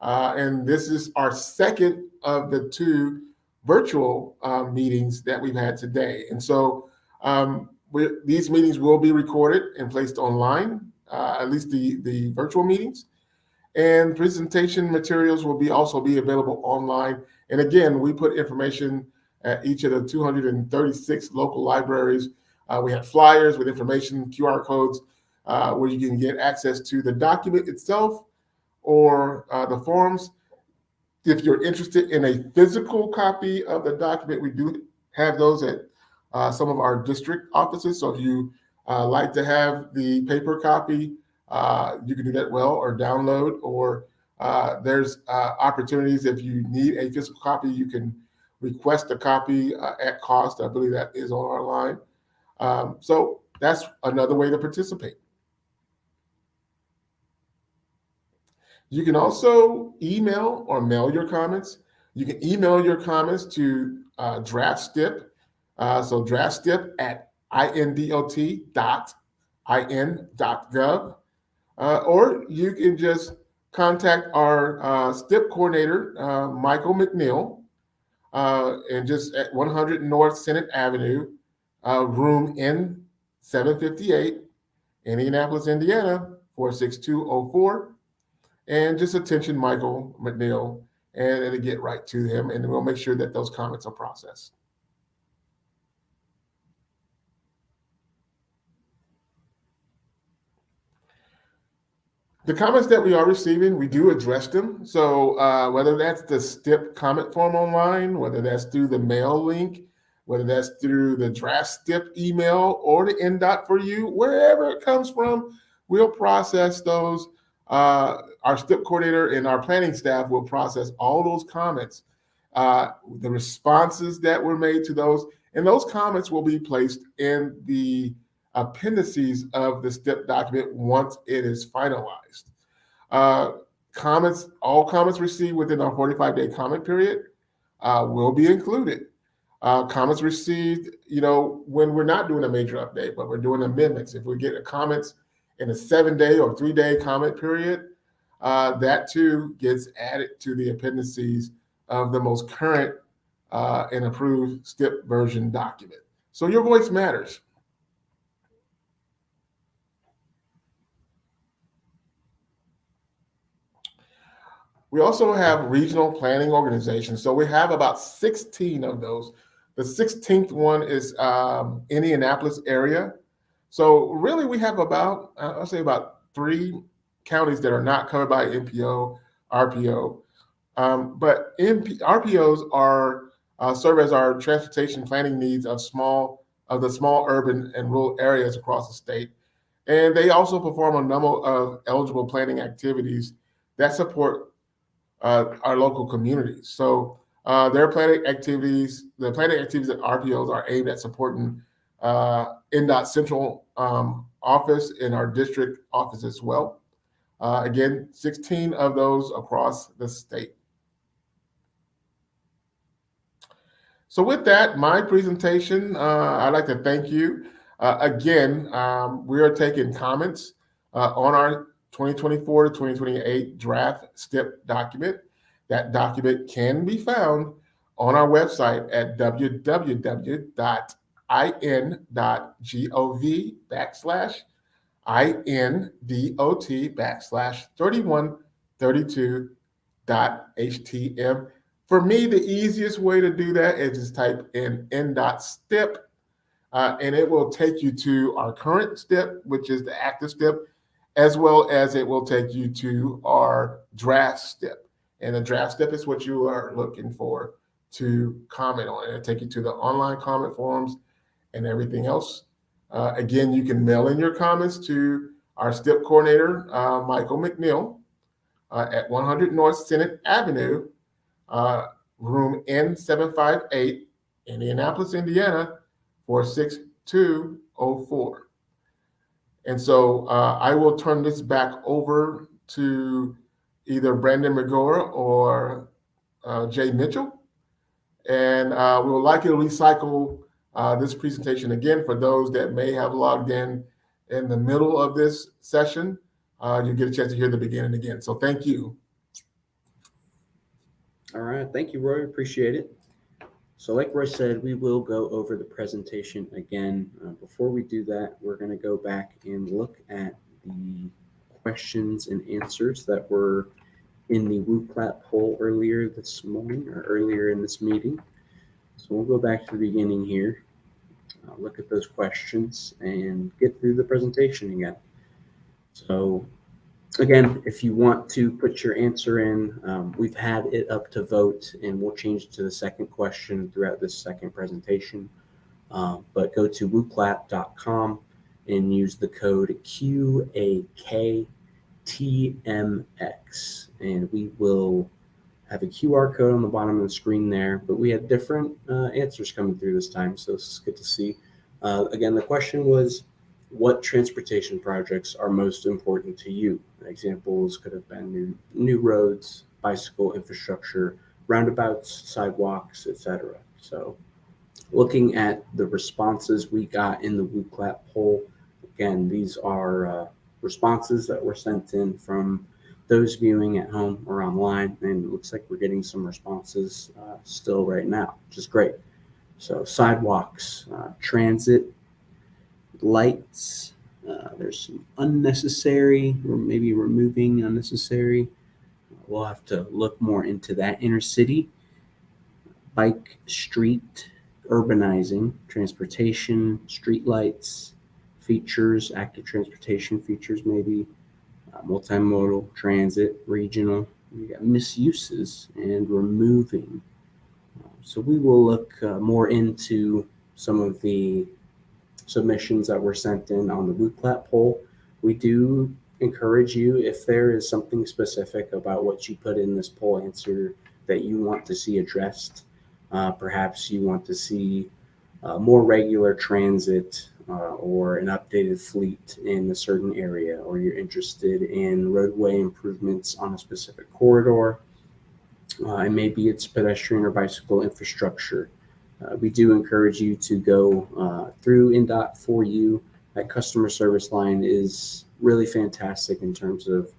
And this is our second of the 2 virtual meetings that we've had today. And so these meetings will be recorded and placed online, at least the virtual meetings. And presentation materials will also be available online. And again, we put information at each of the 236 local libraries. We have flyers with information, QR codes, where you can get access to the document itself or the forms. If you're interested in a physical copy of the document, we do have those at some of our district offices. So if you like to have the paper copy, you can do that or download, or there's opportunities. If you need a physical copy, you can request a copy at cost. I believe that is on our line. So that's another way to participate. You can also email or mail your comments. You can email your comments to DraftStip. So DraftStip at indot.in.gov. Or you can just contact our STIP coordinator, Michael McNeil, and just at 100 North Senate Avenue, room N758, Indianapolis, Indiana, 46204. And just attention Michael McNeil, and it'll get right to him, and we'll make sure that those comments are processed. The comments that we are receiving, we do address them. So whether that's the STIP comment form online, whether that's through the mail link, whether that's through the draft STIP email or the NDOT for you, wherever it comes from, we'll process those. Our STIP coordinator and our planning staff will process all those comments, the responses that were made to those, and those comments will be placed in the appendices of the STIP document once it is finalized. All comments received within our 45-day comment period will be included. Comments received, when we're not doing a major update, but we're doing amendments. If we get a comments in a 7-day or 3-day comment period, that too gets added to the appendices of the most current and approved STIP version document. So your voice matters. We also have regional planning organizations. So we have about 16 of those. The 16th one is Indianapolis area. So really we have about, I'll say about 3 counties that are not covered by NPO, RPO. But RPOs are serve as our transportation planning needs of the small urban and rural areas across the state. And they also perform a number of eligible planning activities that support our local communities. So the planning activities at RPOs are aimed at supporting NDOT central office and our district office as well. Again, 16 of those across the state. So with that, my presentation, I'd like to thank you. Again, we are taking comments on our 2024 to 2028 draft STIP document. That document can be found on our website at www.indot/3132.htm. For me, the easiest way to do that is just type in NDOT STIP, and it will take you to our current STIP, which is the active STIP, as well as it will take you to our draft STIP. And the draft STIP is what you are looking for to comment on. It'll take you to the online comment forums and everything else. Again, you can mail in your comments to our STIP coordinator, Michael McNeil, at 100 North Senate Avenue, room N758, Indianapolis, Indiana, 46204. And so I will turn this back over to either Brandon McGora or Jay Mitchell. And we will likely recycle this presentation again for those that may have logged in the middle of this session. You get a chance to hear the beginning again. So thank you. All right. Thank you, Roy. Appreciate it. So like Roy said, we will go over the presentation again. Before we do that, we're going to go back and look at the questions and answers that were in the WooClap poll earlier this morning or earlier in this meeting. So we'll go back to the beginning here, look at those questions, and get through the presentation again. So again, if you want to put your answer in, we've had it up to vote, and we'll change it to the second question throughout this second presentation. But go to wooclap.com and use the code QAKTMX, and we will have a QR code on the bottom of the screen there. But we had different answers coming through this time, so this is good to see. Again, the question was, what transportation projects are most important to you? Examples could have been new roads, bicycle infrastructure, roundabouts, sidewalks, etc. So looking at the responses we got in the WooClap poll, again, these are responses that were sent in from those viewing at home or online, and it looks like we're getting some responses still right now, which is great. So sidewalks, transit, lights, there's some unnecessary, or maybe removing unnecessary. We'll have to look more into that. Inner city, bike, street, urbanizing, transportation, street lights, features, active transportation features, maybe multimodal, transit, regional. We got misuses and removing. So we will look more into some of the submissions that were sent in on the WooClap poll. We do encourage you, if there is something specific about what you put in this poll answer that you want to see addressed, perhaps you want to see more regular transit or an updated fleet in a certain area, or you're interested in roadway improvements on a specific corridor, and maybe it's pedestrian or bicycle infrastructure. We do encourage you to go through NDOT for you. That customer service line is really fantastic in terms of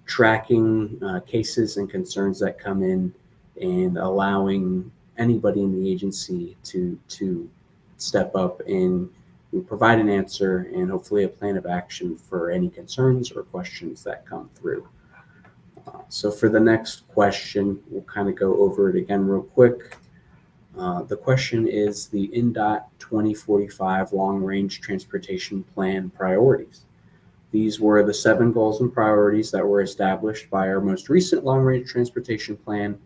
tracking cases and concerns that come in and allowing anybody in the agency to step up and provide an answer and hopefully a plan of action for any concerns or questions that come through. So for the next question, we'll kind of go over it again real quick. The question is the NDOT 2045 Long Range Transportation Plan priorities. These were the 7 goals and priorities that were established by our most recent Long Range Transportation Plan.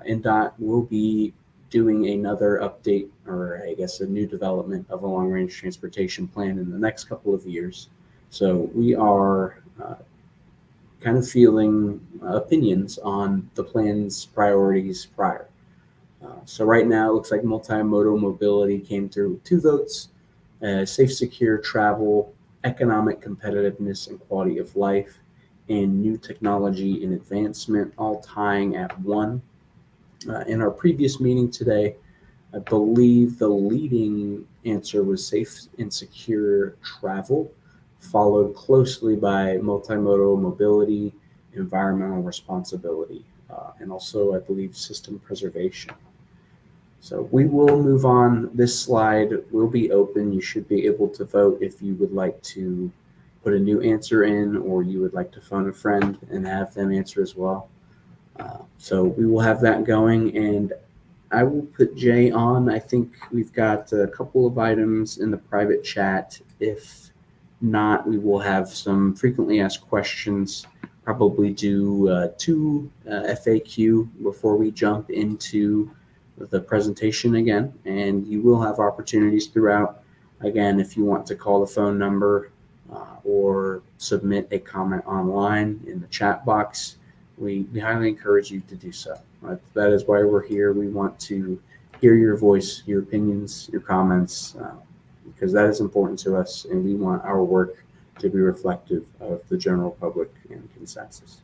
NDOT will be doing another update, or I guess a new development of a Long Range Transportation Plan in the next couple of years. So we are kind of feeling opinions on the plan's priorities prior. So right now, it looks like multimodal mobility came through 2 votes, safe, secure travel, economic competitiveness and quality of life, and new technology and advancement, all tying at 1. In our previous meeting today, I believe the leading answer was safe and secure travel, followed closely by multimodal mobility, environmental responsibility, and also, I believe, system preservation. So we will move on. This slide will be open. You should be able to vote if you would like to put a new answer in, or you would like to phone a friend and have them answer as well. So we will have that going, and I will put Jay on. I think we've got a couple of items in the private chat. If not, we will have some frequently asked questions. Probably do 2 FAQ before we jump into the presentation again, and you will have opportunities throughout. Again, if you want to call the phone number or submit a comment online in the chat box, we highly encourage you to do so. That is why we're here. We want to hear your voice, your opinions, your comments, because that is important to us, and we want our work to be reflective of the general public and consensus.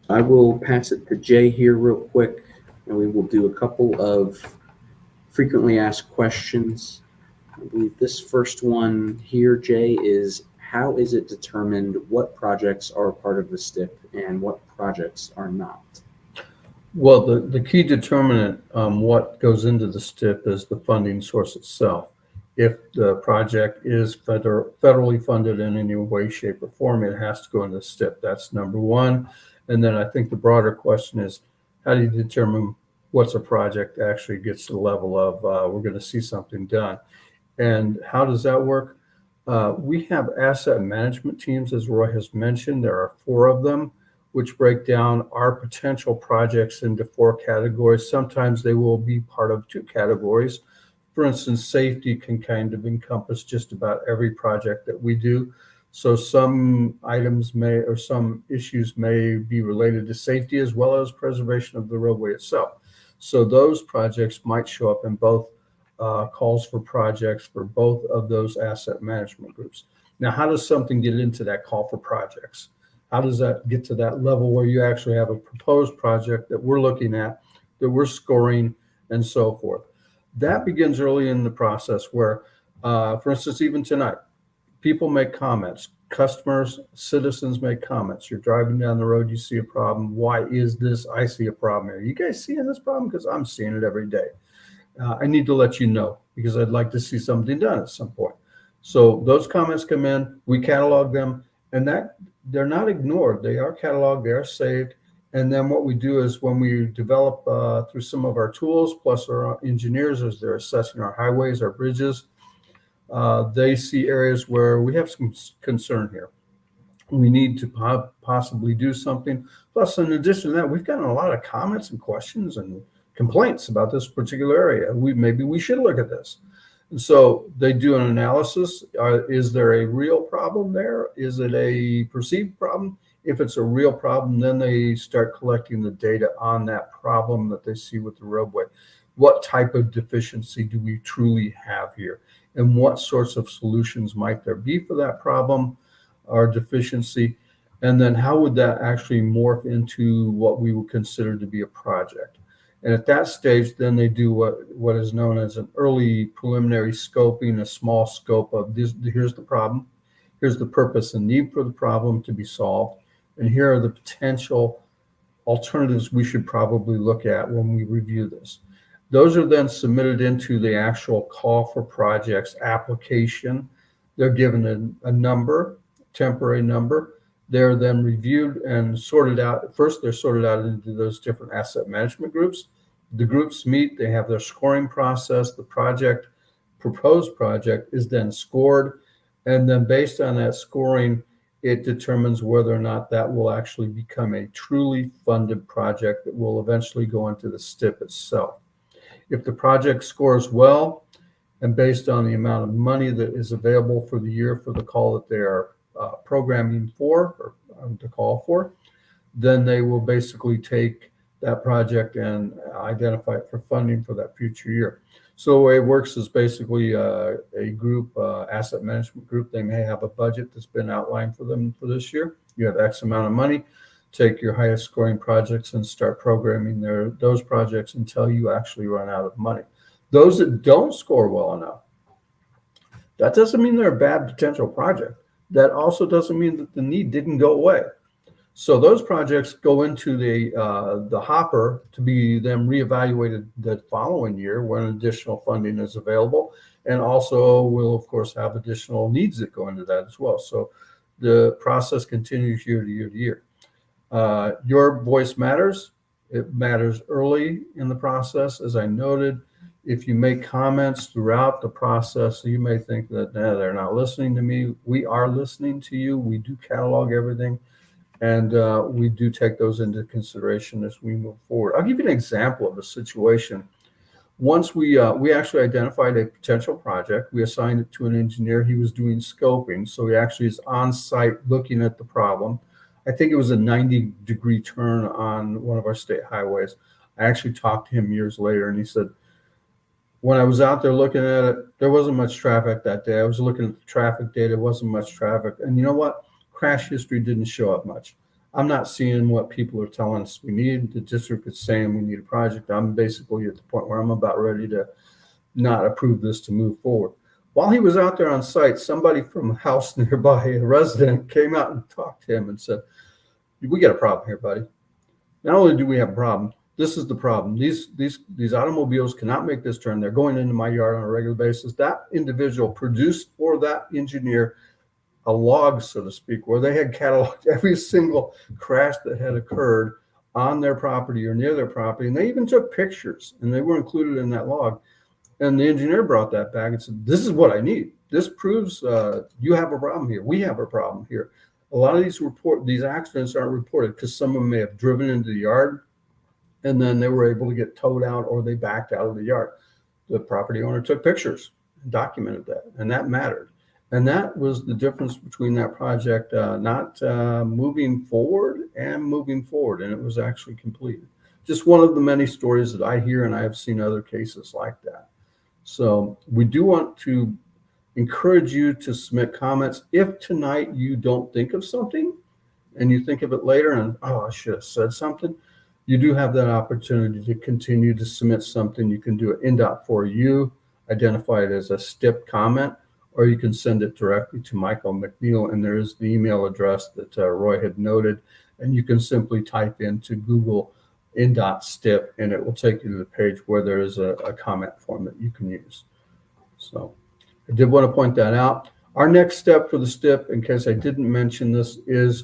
I will pass it to Jay here real quick, and we will do a couple of frequently asked questions. I believe this first one here, Jay, is how is it determined what projects are part of the STIP and what projects are not? Well, the key determinant what goes into the STIP is the funding source itself. If the project is federally funded in any way, shape, or form, it has to go into the STIP. That's number one. And then I think the broader question is, how do you determine what's a project that actually gets to the level of we're going to see something done? And how does that work? We have asset management teams, as Roy has mentioned. There are 4 of them, which break down our potential projects into 4 categories. Sometimes they will be part of 2 categories. For instance, safety can kind of encompass just about every project that we do. So some items or some issues may be related to safety as well as preservation of the roadway itself. So those projects might show up in both calls for projects for both of those asset management groups. Now, how does something get into that call for projects? How does that get to that level where you actually have a proposed project that we're looking at, that we're scoring, and so forth? That begins early in the process where, for instance, even tonight, people make comments. Customers, citizens make comments. You're driving down the road, you see a problem. Why is this? I see a problem here. You guys seeing this problem? Because I'm seeing it every day. I need to let you know because I'd like to see something done at some point. So those comments come in, we catalog them, and that they're not ignored. They are cataloged, they are saved. And then what we do is when we develop through some of our tools, plus our engineers as they're assessing our highways, our bridges, they see areas where we have some concern here. We need to possibly do something. Plus, in addition to that, we've gotten a lot of comments and questions and complaints about this particular area. Maybe we should look at this. And so they do an analysis. Is there a real problem there? Is it a perceived problem? If it's a real problem, then they start collecting the data on that problem that they see with the roadway. What type of deficiency do we truly have here? And what sorts of solutions might there be for that problem or deficiency? And then how would that actually morph into what we would consider to be a project? And at that stage, then they do what is known as an early preliminary scoping, a small scope of this. Here's the problem. Here's the purpose and need for the problem to be solved. And here are the potential alternatives we should probably look at when we review this. Those are then submitted into the actual call for projects application They're given a number, temporary number. They're then reviewed and sorted out. First, they're sorted out into those different asset management groups. The groups meet, they have their scoring process. The proposed project is then scored. And then based on that scoring, it determines whether or not that will actually become a truly funded project that will eventually go into the STIP itself. If the project scores well, and based on the amount of money that is available for the year for the call that they are programming for, or to call for, then they will basically take that project and identify it for funding for that future year. So the way it works is basically a group, asset management group. They may have a budget that's been outlined for them for this year. You have X amount of money. Take your highest scoring projects and start programming those projects until you actually run out of money. Those that don't score well enough, that doesn't mean they're a bad potential project. That also doesn't mean that the need didn't go away. So those projects go into the hopper to be then reevaluated the following year when additional funding is available, and also we'll of course have additional needs that go into that as well. So the process continues year to year to year. Your voice matters. It matters early in the process, as I noted. If you make comments throughout the process, you may think that they're not listening to me. We are listening to you. We do catalog everything. And we do take those into consideration as we move forward. I'll give you an example of a situation. Once we actually identified a potential project, we assigned it to an engineer. He was doing scoping, so he actually is on site looking at the problem. I think it was a 90-degree turn on one of our state highways. I actually talked to him years later, and he said, when I was out there looking at it, there wasn't much traffic that day. I was looking at the traffic data, wasn't much traffic. And you know what? Crash history didn't show up much. I'm not seeing what people are telling us we need. The district is saying we need a project. I'm basically at the point where I'm about ready to not approve this to move forward. While he was out there on site, somebody from a house nearby, a resident, came out and talked to him and said, we got a problem here, buddy. Not only do we have a problem, this is the problem. These automobiles cannot make this turn. They're going into my yard on a regular basis. That individual produced for that engineer a log, so to speak, where they had cataloged every single crash that had occurred on their property or near their property. And they even took pictures, and they were included in that log. And the engineer brought that back and said, this is what I need. This proves you have a problem here. We have a problem here. A lot of these accidents aren't reported because some of them may have driven into the yard, and then they were able to get towed out, or they backed out of the yard. The property owner took pictures and documented that, and that mattered. And that was the difference between that project not moving forward and moving forward, and it was actually completed. Just one of the many stories that I hear, and I have seen other cases like that. So we do want to encourage you to submit comments. If tonight you don't think of something and you think of it later and, oh, I should have said something, you do have that opportunity to continue to submit something. You can do it INDOT4U, identify it as a STIP comment, or you can send it directly to Michael McNeil, and there is the email address that Roy had noted, and you can simply type into Google INDOT STIP, and it will take you to the page where there is a comment form that you can use. So I did want to point that out. Our next step for the STIP, in case I didn't mention this, is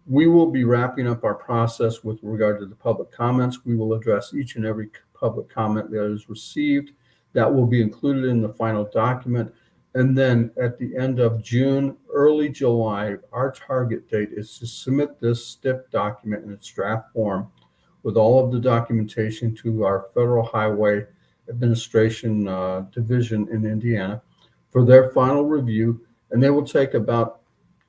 we will be wrapping up our process with regard to the public comments. We will address each and every public comment that is received. That will be included in the final document. And then at the end of June, early July, our target date is to submit this STIP document in its draft form with all of the documentation to our Federal Highway Administration Division in Indiana for their final review. And they will take about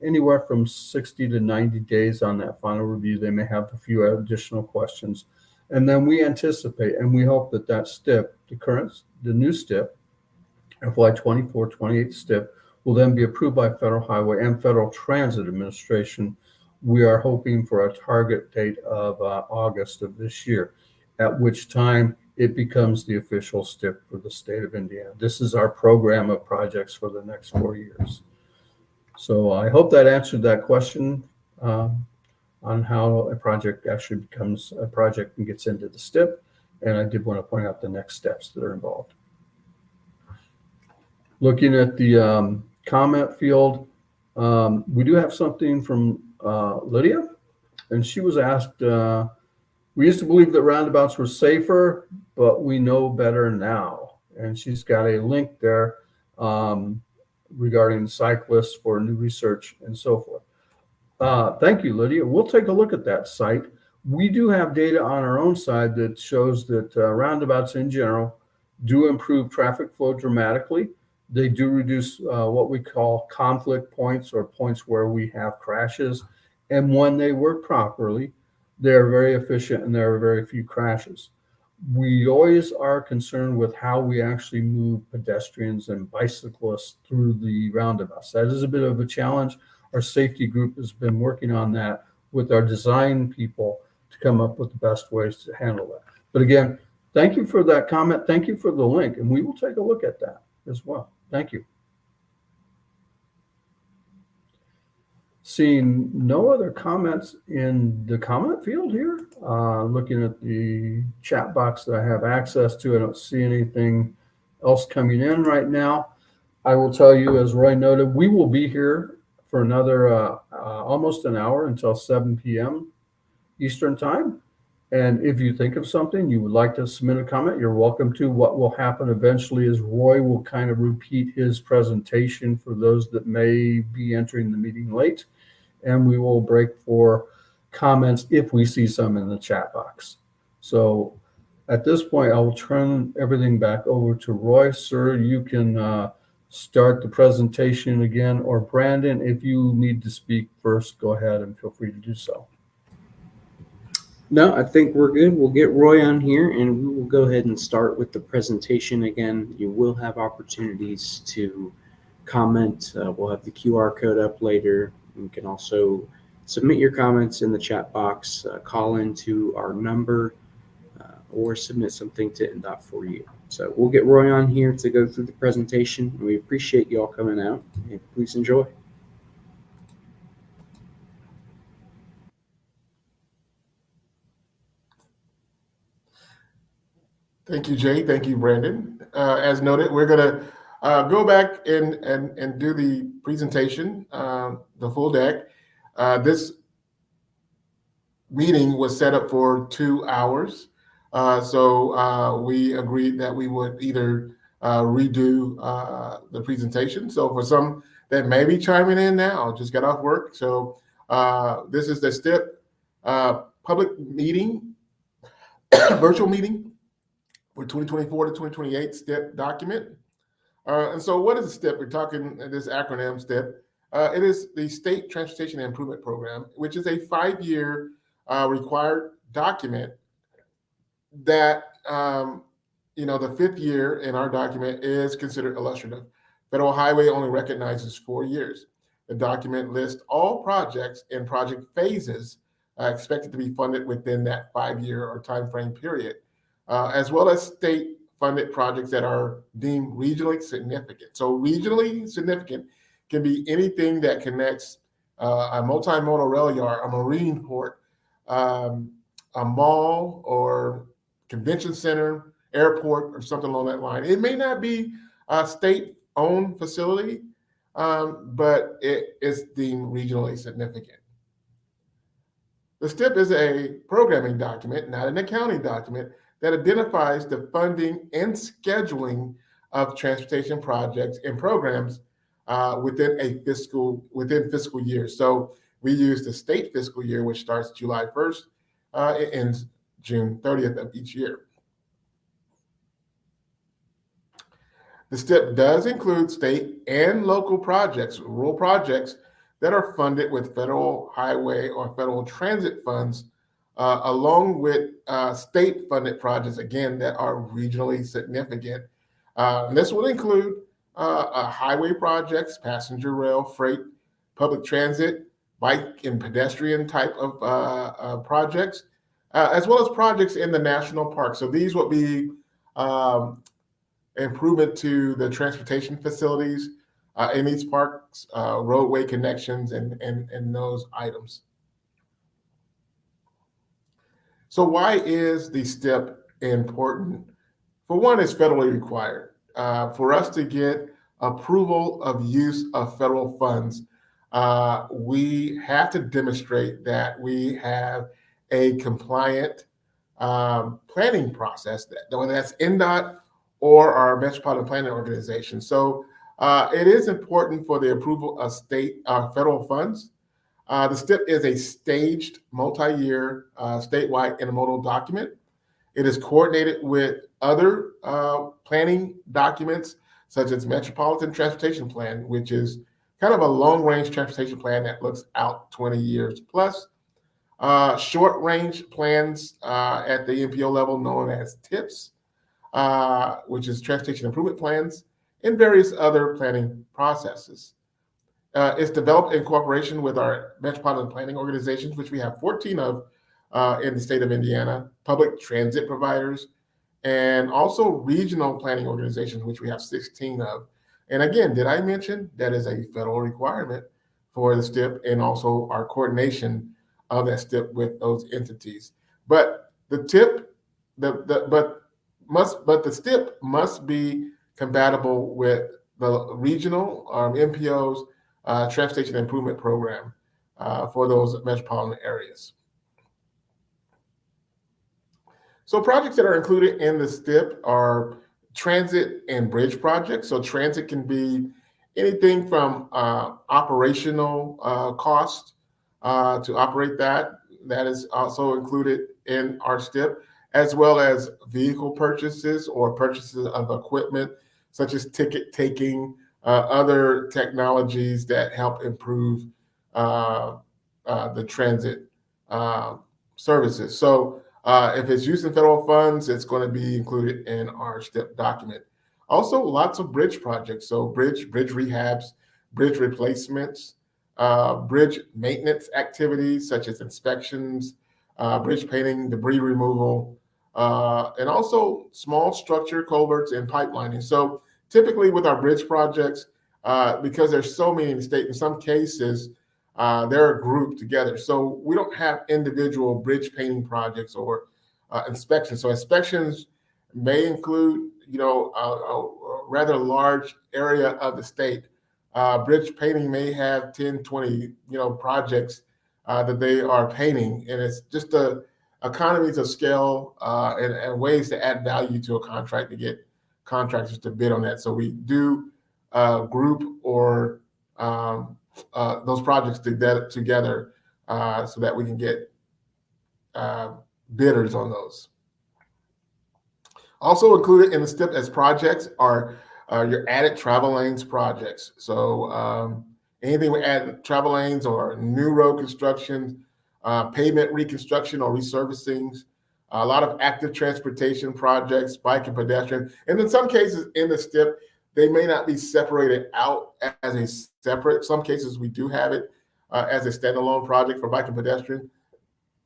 anywhere from 60 to 90 days on that final review. They may have a few additional questions. And then we anticipate and we hope that that STIP, the new STIP, FY24-28 STIP, will then be approved by Federal Highway and Federal Transit Administration. We are hoping for a target date of August of this year, at which time it becomes the official STIP for the state of Indiana. This is our program of projects for the next 4 years. So I hope that answered that question on how a project actually becomes a project and gets into the STIP. And I did want to point out the next steps that are involved. Looking at the comment field, we do have something from Lydia, and she was asked, we used to believe that roundabouts were safer, but we know better now. And she's got a link there um, regarding cyclists for new research and so forth. Thank you, Lydia. We'll take a look at that site. We do have data on our own side that shows that roundabouts in general do improve traffic flow dramatically. They do reduce what we call conflict points, or points where we have crashes. And when they work properly, they're very efficient and there are very few crashes. We always are concerned with how we actually move pedestrians and bicyclists through the roundabouts. That is a bit of a challenge. Our safety group has been working on that with our design people to come up with the best ways to handle that. But again, thank you for that comment. Thank you for the link, and we will take a look at that as well. Thank you. Seeing no other comments in the comment field here, looking at the chat box that I have access to, I don't see anything else coming in right now. I will tell you, as Roy noted, we will be here for another almost an hour until 7 p.m. Eastern time. And if you think of something you would like to submit a comment, you're welcome to. What will happen eventually is Roy will kind of repeat his presentation for those that may be entering the meeting late, and we will break for comments if we see some in the chat box. So at this point, I will turn everything back over to Roy. Sir, you can start the presentation again, or Brandon, if you need to speak first, go ahead and feel free to do so. No, I think we're good. We'll get Roy on here and we will go ahead and start with the presentation. Again, you will have opportunities to comment. We'll have the QR code up later. You can also submit your comments in the chat box, call into our number, or submit something to NDOT for you. So we'll get Roy on here to go through the presentation. We appreciate you all coming out, and please enjoy. Thank you, Jay. Thank you, Brandon. As noted, we're going to go back and do the presentation, the full deck. This meeting was set up for 2 hours. So we agreed that we would either redo the presentation. So for some that may be chiming in now, just got off work. So this is the STIP public meeting, virtual meeting for 2024 to 2028 STIP document. And so what is a STIP? We're talking this acronym STIP. It is the State Transportation Improvement Program, which is a 5-year required document that, the 5th year in our document is considered illustrative. Federal Highway only recognizes 4 years. The document lists all projects and project phases expected to be funded within that 5-year or timeframe period, as well as state-funded projects that are deemed regionally significant. So regionally significant can be anything that connects a multimodal rail yard, a marine port, a mall or convention center, airport, or something along that line. It may not be a state-owned facility, but it is deemed regionally significant. The STIP is a programming document, not an accounting document, that identifies the funding and scheduling of transportation projects and programs within fiscal years. So we use the state fiscal year, which starts July 1st, it ends June 30th of each year. The STIP does include state and local projects, rural projects that are funded with federal highway or federal transit funds, along with state-funded projects, again, that are regionally significant. This will include highway projects, passenger rail, freight, public transit, bike and pedestrian type of projects, as well as projects in the national park. So these will be improvement to the transportation facilities in these parks, roadway connections, and those items. So why is the STIP important? For one, it's federally required. For us to get approval of use of federal funds, we have to demonstrate that we have a compliant planning process, whether that's NDOT or our Metropolitan Planning Organization. So it is important for the approval of federal funds. The STIP is a staged, multi-year, statewide intermodal document. It is coordinated with other planning documents, such as Metropolitan Transportation Plan, which is kind of a long-range transportation plan that looks out 20 years plus. Short-range plans at the MPO level, known as TIPs, which is Transportation Improvement Plans, and various other planning processes. It's developed in cooperation with our metropolitan planning organizations, which we have 14 of in the state of Indiana, public transit providers, and also regional planning organizations, which we have 16 of. And again, did I mention that is a federal requirement for the STIP and also our coordination of that STIP with those entities? But the STIP must be compatible with the regional MPOs transportation improvement program for those metropolitan areas. So projects that are included in the STIP are transit and bridge projects. So transit can be anything from operational cost to operate that. That is also included in our STIP, as well as vehicle purchases or purchases of equipment, such as ticket taking, other technologies that help improve the transit services. So if it's using federal funds, it's going to be included in our STIP document. Also, lots of bridge projects. So bridge rehabs, bridge replacements, bridge maintenance activities such as inspections, bridge painting, debris removal, and also small structure, culverts, and pipelining. So typically with our bridge projects, because there's so many in the state, in some cases, they're grouped together. So we don't have individual bridge painting projects or inspections. So inspections may include, a rather large area of the state. Bridge painting may have 10, 20, projects that they are painting. And it's just economies of scale and ways to add value to a contract to get contractors to bid on that. So we do group or those projects together so that we can get bidders on those. Also included in the STIP as projects are your added travel lanes projects. So anything with added travel lanes or new road construction, pavement reconstruction or resurfacings, a lot of active transportation projects, bike and pedestrian. And in some cases in the STIP, they may not be separated out as a separate. Some cases we do have it as a standalone project for bike and pedestrian,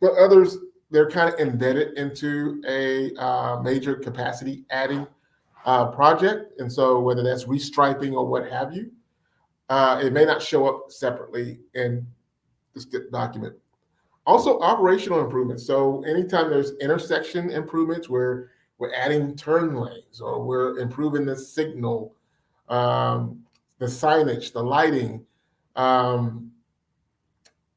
but others, they're kind of embedded into a major capacity adding project. And so whether that's restriping or what have you, it may not show up separately in the STIP document. Also operational improvements. So anytime there's intersection improvements where we're adding turn lanes or we're improving the signal, the signage, the lighting,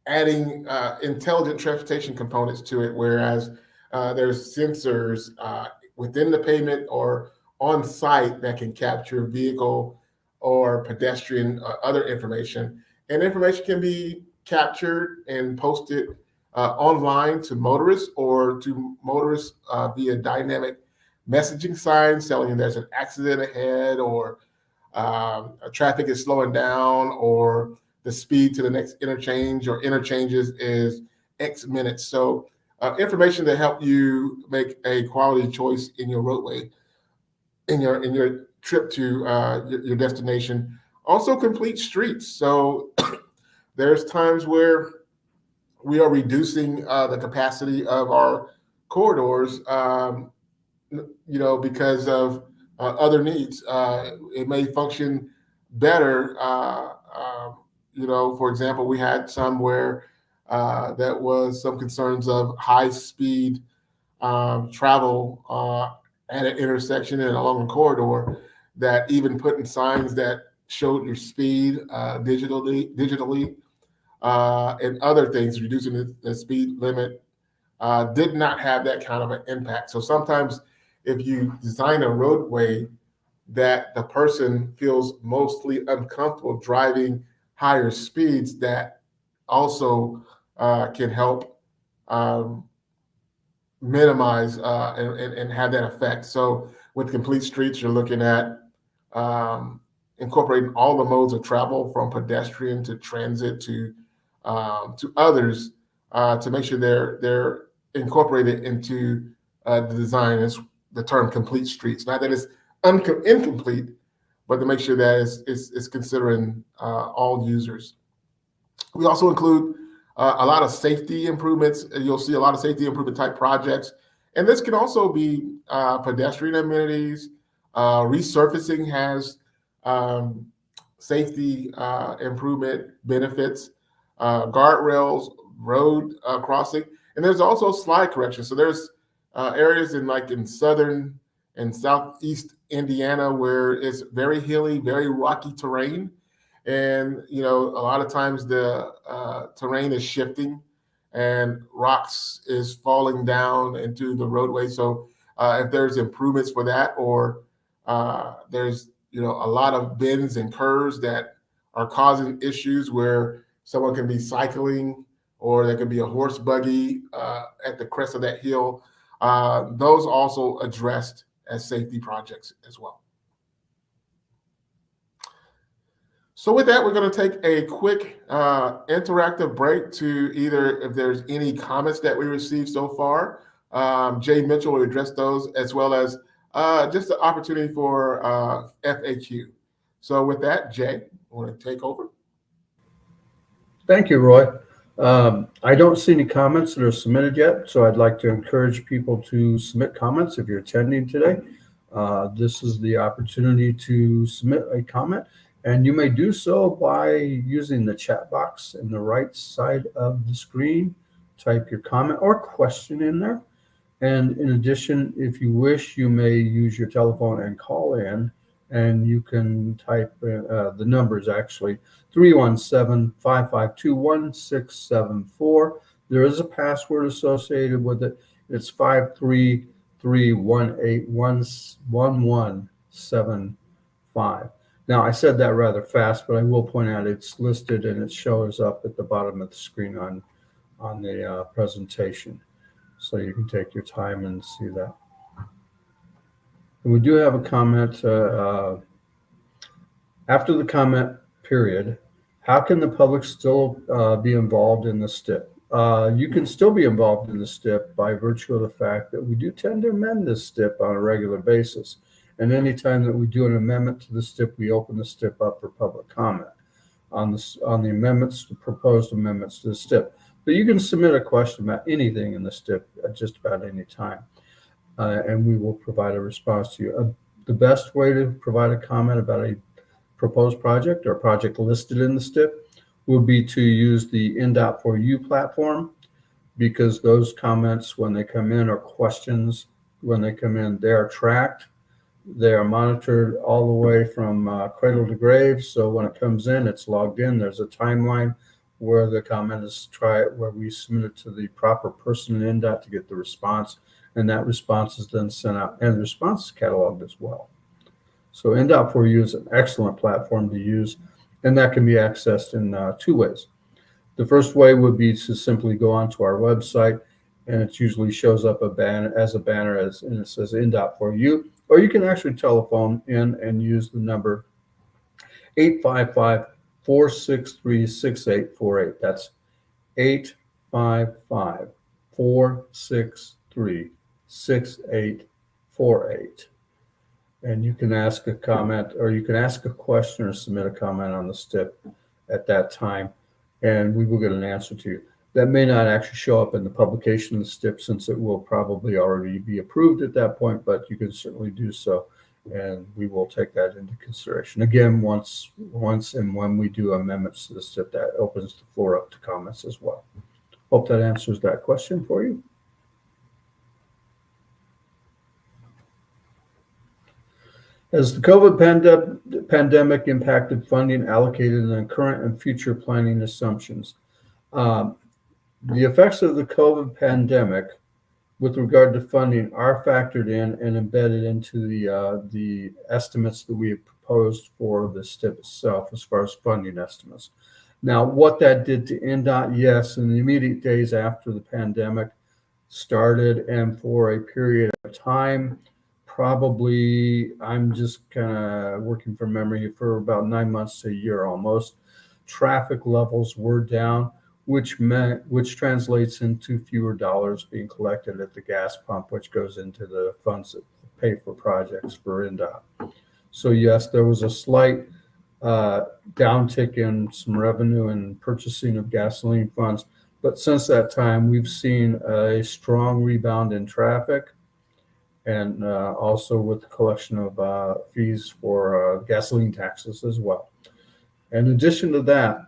adding intelligent transportation components to it, whereas there's sensors within the pavement or on site that can capture vehicle or pedestrian other information. And information can be captured and posted online to motorists or to motorists via dynamic messaging signs telling you there's an accident ahead or traffic is slowing down or the speed to the next interchange or interchanges is X minutes. So information to help you make a quality choice in your roadway, in your trip to your destination. Also complete streets. So there's times where we are reducing the capacity of our corridors, because of other needs. It may function better. For example, we had some where that was some concerns of high speed travel at an intersection and along a corridor that even putting signs that showed your speed digitally, and other things, reducing the speed limit, did not have that kind of an impact. So sometimes if you design a roadway that the person feels mostly uncomfortable driving higher speeds, that also can help minimize and have that effect. So with complete streets, you're looking at incorporating all the modes of travel, from pedestrian to transit to others, to make sure they're incorporated into the design. Is the term complete streets. Not that it's incomplete, but to make sure that it's considering all users. We also include a lot of safety improvements. You'll see a lot of safety improvement type projects. And this can also be pedestrian amenities. Resurfacing has safety improvement benefits, guardrails, road crossing, and there's also slide correction. So there's areas in southern and southeast Indiana where it's very hilly, very rocky terrain. And, a lot of times the terrain is shifting and rocks is falling down into the roadway. So if there's improvements for that, or there's, a lot of bends and curves that are causing issues where someone can be cycling, or there could be a horse buggy at the crest of that hill, those also addressed as safety projects as well. So with that, we're going to take a quick interactive break to either, if there's any comments that we received so far, Jay Mitchell will address those, as well as just the opportunity for FAQ. So with that, Jay, I want to take over. Thank you, Roy. I don't see any comments that are submitted yet, so I'd like to encourage people to submit comments if you're attending today. This is the opportunity to submit a comment. And you may do so by using the chat box in the right side of the screen. Type your comment or question in there. And in addition, if you wish, you may use your telephone and call in, and you can type the numbers, actually, 317-552-1674. There is a password associated with it. It's 533181175. Now, I said that rather fast, but I will point out it's listed and it shows up at the bottom of the screen on the presentation. So you can take your time and see that. And we do have a comment. After the comment period, how can the public still be involved in the STIP? You can still be involved in the STIP by virtue of the fact that we do tend to amend this STIP on a regular basis. And anytime that we do an amendment to the STIP, we open the STIP up for public comment on the amendments, the proposed amendments to the STIP. But you can submit a question about anything in the STIP at just about any time, and we will provide a response to you. The best way to provide a comment about a proposed project or project listed in the STIP would be to use the NDOT4U platform, because those comments, when they come in, or questions when they come in, they are tracked. They are monitored all the way from cradle to grave. So when it comes in, it's logged in. There's a timeline where the comment is where we submit it to the proper person in NDOT to get the response. And that response is then sent out, and the response is cataloged as well. So NDOT4U is an excellent platform to use, and that can be accessed in two ways. The first way would be to simply go onto our website, and it usually shows up and it says NDOT4U. Or you can actually telephone in and use the number 855-463-6848. That's 855-463-6848. And you can ask a comment, or you can ask a question or submit a comment on the STIP at that time, and we will get an answer to you. That may not actually show up in the publication of the STIP, since it will probably already be approved at that point, but you can certainly do so, and we will take that into consideration. Again, once and when we do amendments to the STIP, that opens the floor up to comments as well. Hope that answers that question for you. As the COVID pandemic impacted funding allocated in current and future planning assumptions, um, the effects of the COVID pandemic with regard to funding are factored in and embedded into the estimates that we have proposed for the STIP itself as far as funding estimates. Now, what that did to NDOT, yes, in the immediate days after the pandemic started and for a period of time, probably, I'm just kind of working from memory, for about 9 months to a year almost, traffic levels were down, which translates into fewer dollars being collected at the gas pump, which goes into the funds that pay for projects for NDOT. So yes, there was a slight downtick in some revenue and purchasing of gasoline funds. But since that time, we've seen a strong rebound in traffic, and also with the collection of fees for gasoline taxes as well. In addition to that,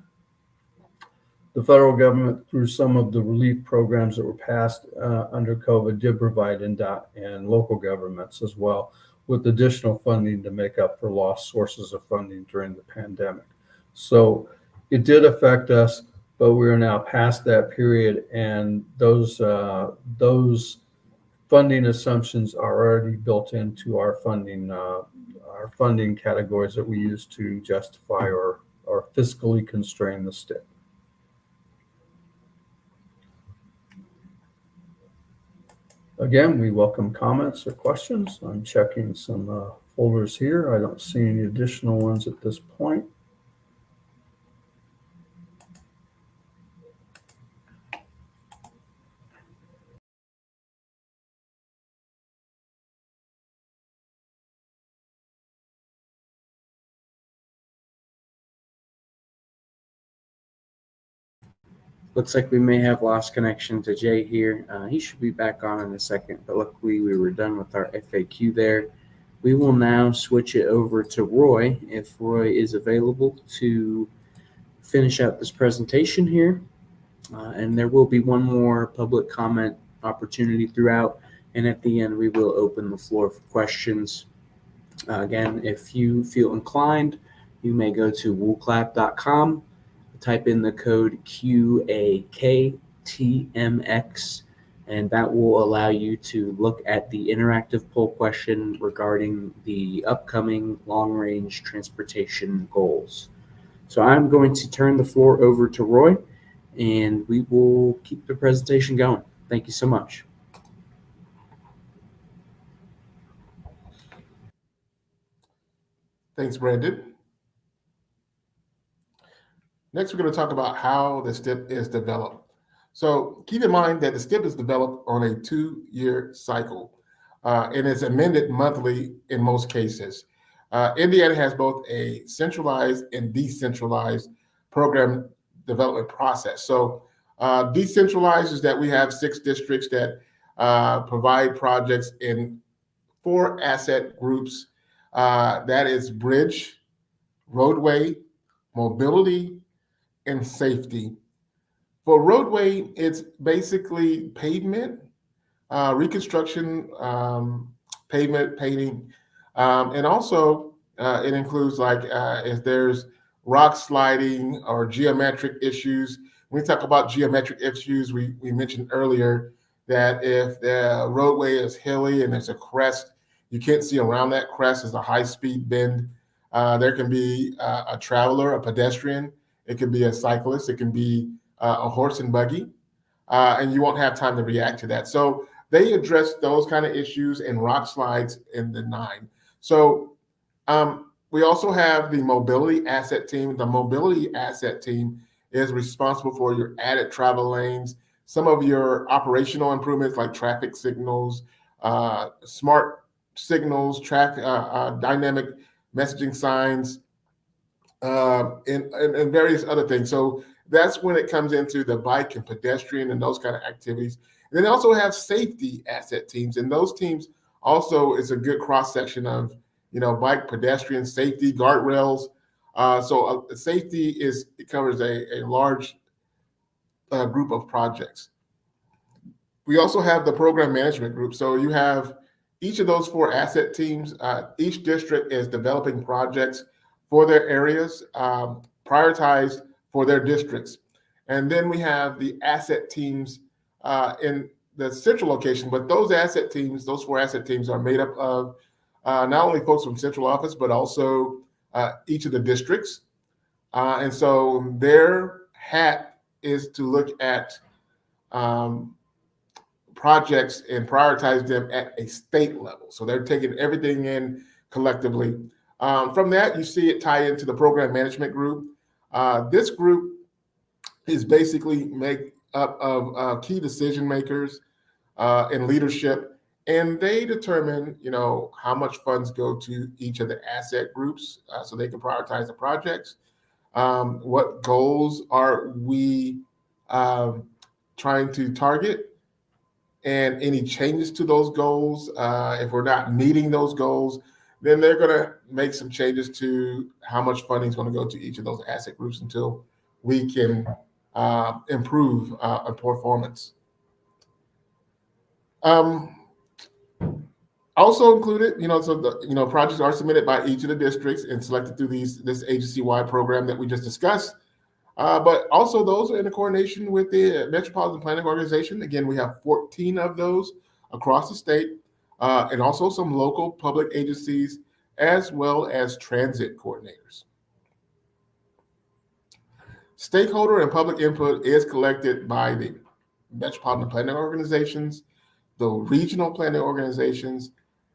the federal government, through some of the relief programs that were passed under COVID, did provide NDOT and local governments as well with additional funding to make up for lost sources of funding during the pandemic. So it did affect us, but we are now past that period, and those funding assumptions are already built into our funding categories that we use to justify or fiscally constrain the STIP. Again, we welcome comments or questions. I'm checking some folders here. I don't see any additional ones at this point. Looks like we may have lost connection to Jay here. He should be back on in a second, but luckily we were done with our FAQ there. We will now switch it over to Roy, if Roy is available to finish out this presentation here. And there will be one more public comment opportunity throughout, and at the end we will open the floor for questions. Again, if you feel inclined, you may go to woolclap.com, type in the code QAKTMX, and that will allow you to look at the interactive poll question regarding the upcoming long-range transportation goals. So I'm going to turn the floor over to Roy, and we will keep the presentation going. Thank you so much. Thanks, Brandon. Next, we're going to talk about how the STIP is developed. So keep in mind that the STIP is developed on a 2-year cycle, and it's amended monthly in most cases. Indiana has both a centralized and decentralized program development process. So decentralized is that we have 6 districts that provide projects in 4 asset groups. That is bridge, roadway, mobility, and safety. For roadway, it's basically pavement, reconstruction, pavement, painting, and also it includes like if there's rock sliding or geometric issues. When we talk about geometric issues, we mentioned earlier that if the roadway is hilly and there's a crest, you can't see around that crest. There's a high-speed bend. There can be a traveler, a pedestrian. It can be a cyclist. It can be a horse and buggy, and you won't have time to react to that. So they address those kind of issues and rock slides in the 9. So we also have the mobility asset team. The mobility asset team is responsible for your added travel lanes, some of your operational improvements like traffic signals, smart signals, traffic, dynamic messaging signs, and various other things. So that's when it comes into the bike and pedestrian and those kind of activities. And then they also have safety asset teams, and those teams also is a good cross section of bike, pedestrian, safety, guardrails. So safety it covers a large group of projects. We also have the program management group. So you have each of those 4 asset teams, each district is developing projects for their areas, prioritized for their districts. And then we have the asset teams in the central location, but those asset teams, those 4 asset teams are made up of not only folks from central office, but also each of the districts. And so their hat is to look at projects and prioritize them at a state level. So they're taking everything in collectively. From that, you see it tie into the program management group. This group is basically made up of key decision makers and leadership, and they determine, how much funds go to each of the asset groups so they can prioritize the projects. What goals are we trying to target? And any changes to those goals, if we're not meeting those goals, then they're going to make some changes to how much funding is going to go to each of those asset groups until we can improve performance. Also included, so projects are submitted by each of the districts and selected through this agency-wide program that we just discussed. But also those are in coordination with the Metropolitan Planning Organization. Again, we have 14 of those across the state, and also some local public agencies, as well as transit coordinators. Stakeholder and public input is collected by the Metropolitan Planning Organizations, the regional planning organizations,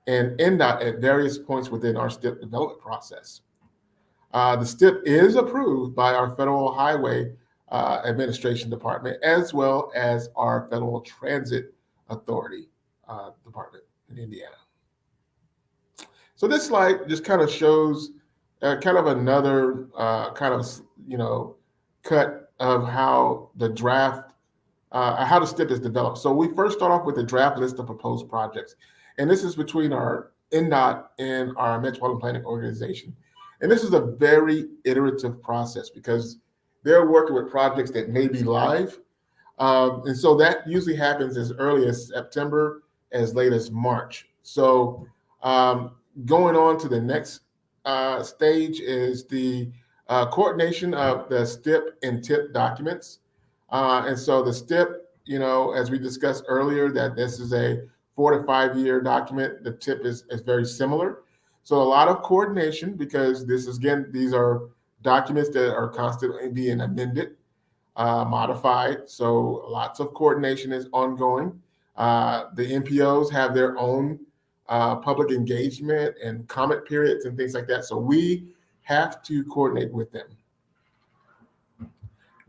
and NDOT at various points within our STIP development process. The STIP is approved by our Federal Highway Administration Department, as well as our Federal Transit Authority Department in Indiana. So this slide just kind of shows kind of another cut of how the draft, how the STIP is developed. So we first start off with a draft list of proposed projects. And this is between our NDOT and our Metropolitan Planning Organization. And this is a very iterative process because they're working with projects that may be live. And so that usually happens as early as September, as late as March. So going on to the next stage is the coordination of the STIP and TIP documents. And so the STIP, as we discussed earlier, that this is a 4 to 5 year document. The TIP is very similar. So a lot of coordination because these are documents that are constantly being amended, modified. So lots of coordination is ongoing. The NPOs have their own public engagement and comment periods and things like that. So we have to coordinate with them.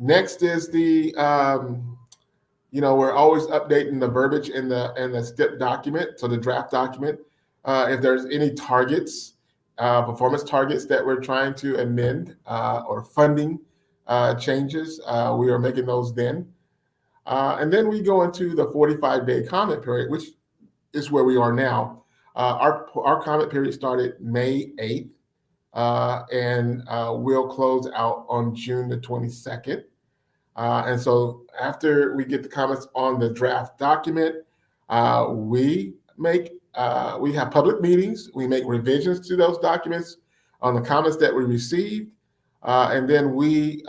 Next is the, we're always updating the verbiage in the STIP document, so the draft document. If there's any targets, performance targets that we're trying to amend or funding changes, we are making those then. And then we go into the 45-day comment period, which is where we are now. Our comment period started May 8th. And we'll close out on June the 22nd. And so after we get the comments on the draft document, we have public meetings. We make revisions to those documents on the comments that we received. And then we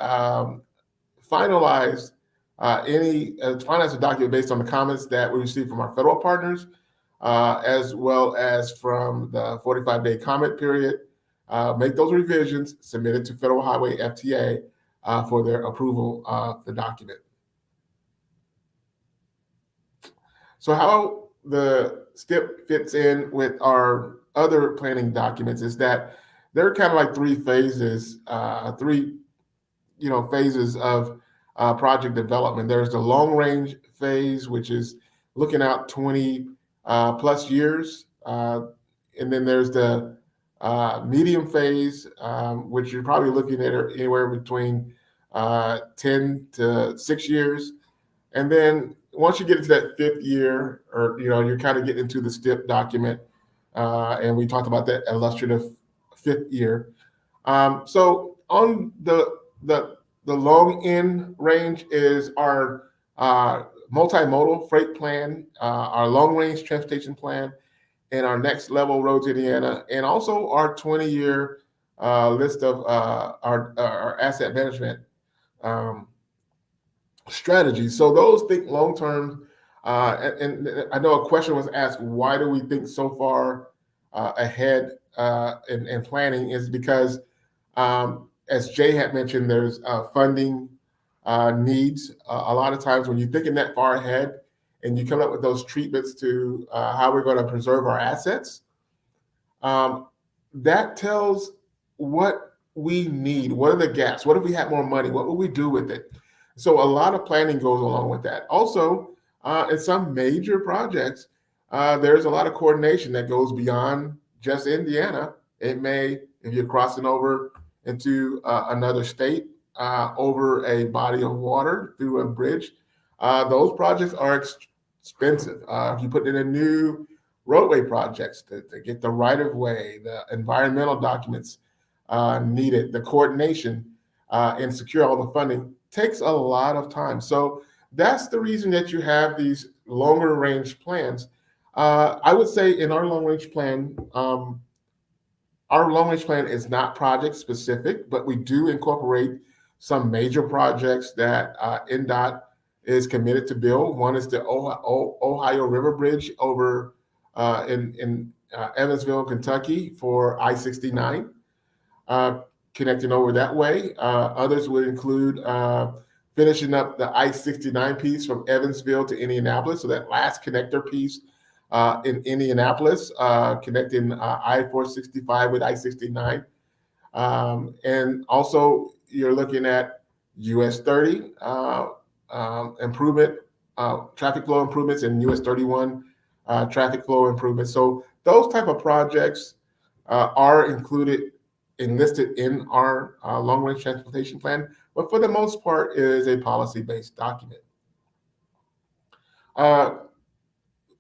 finalize the document based on the comments that we received from our federal partners, as well as from the 45-day comment period. Make those revisions, submit it to Federal Highway FTA for their approval of the document. So how the STIP fits in with our other planning documents is that there are kind of like three phases of project development. There's the long range phase, which is looking out 20 plus years. And then there's the medium phase, which you're probably looking at anywhere between 10 to 6 years. And then once you get into that 5th year, or you're kind of getting into the STIP document, and we talked about that illustrative 5th year. So on the long end range is our multimodal freight plan, our long range transportation plan, and our next level roads Indiana, and also our 20-year list of our asset management um, strategies. So those think long term. And I know a question was asked, why do we think so far ahead in planning? Is because, as Jay had mentioned, there's funding needs. A lot of times when you're thinking that far ahead and you come up with those treatments to how we're going to preserve our assets, that tells what we need. What are the gaps? What if we had more money? What would we do with it? So a lot of planning goes along with that. Also, in some major projects, there's a lot of coordination that goes beyond just Indiana. It may, if you're crossing over into another state, over a body of water through a bridge, those projects are expensive. If you put in a new roadway projects to get the right of way, the environmental documents needed, the coordination, and secure all the funding takes a lot of time. So that's the reason that you have these longer range plans. I would say in our long range plan, our long range plan is not project specific, but we do incorporate some major projects that NDOT is committed to build. One is the Ohio River Bridge over in Evansville, Kentucky for I-69, connecting over that way. Others would include finishing up the I-69 piece from Evansville to Indianapolis, so that last connector piece in Indianapolis, connecting I-465 with I-69. And also, you're looking at US 30 improvement, traffic flow improvements, and US 31 traffic flow improvements. So those type of projects are enlisted in our long-range transportation plan, but for the most part, it is a policy-based document.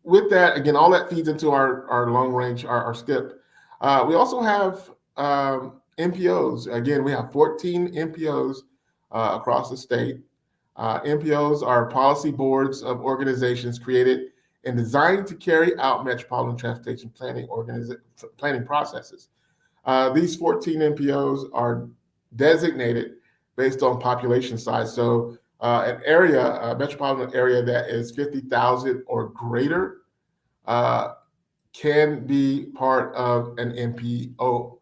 With that, again, all that feeds into our long-range, our STIP. We also have MPOs. Again, we have 14 MPOs across the state. MPOs are policy boards of organizations created and designed to carry out metropolitan transportation planning processes. These 14 MPOs are designated based on population size. So an area, a metropolitan area that is 50,000 or greater can be part of an MPO.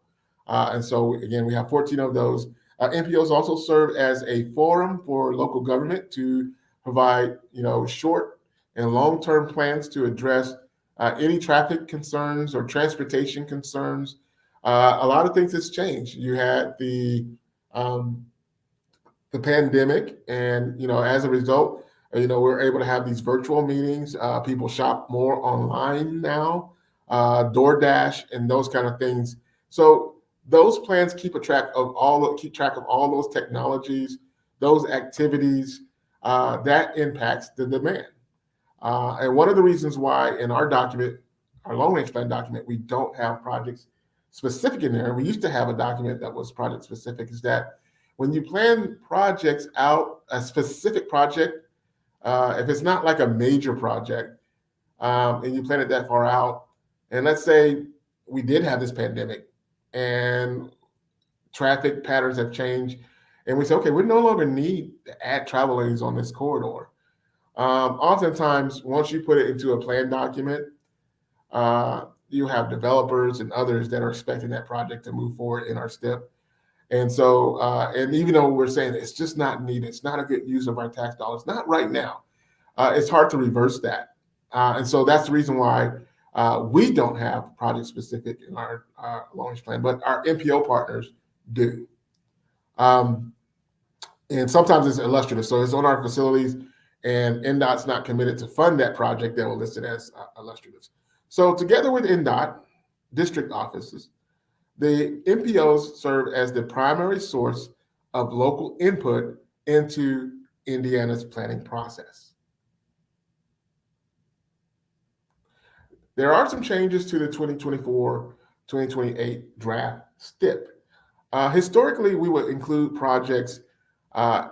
And so again, we have 14 of those. MPOs also serve as a forum for local government to provide, short and long-term plans to address any traffic concerns or transportation concerns. A lot of things has changed. You had the pandemic, and as a result, we're able to have these virtual meetings. People shop more online now, DoorDash, and those kind of things. So those plans keep track of all those technologies, those activities that impacts the demand. And one of the reasons why in our document, our long range plan document, we don't have projects specific in there. We used to have a document that was project specific. Is that when you plan projects out, a specific project, if it's not like a major project, and you plan it that far out, and let's say we did have this pandemic and traffic patterns have changed, and we say, okay, we no longer need to add travel lanes on this corridor. Oftentimes, once you put it into a plan document, you have developers and others that are expecting that project to move forward in our STIP. And so, and even though we're saying it's just not needed, it's not a good use of our tax dollars, not right now, it's hard to reverse that. And so that's the reason why we don't have project specific in our long-range plan, but our MPO partners do. And sometimes it's illustrative. So it's on our facilities, and NDOT's not committed to fund that project, that will list it as illustrative. So together with NDOT district offices, the MPOs serve as the primary source of local input into Indiana's planning process. There are some changes to the 2024-2028 draft STIP. Historically, we would include projects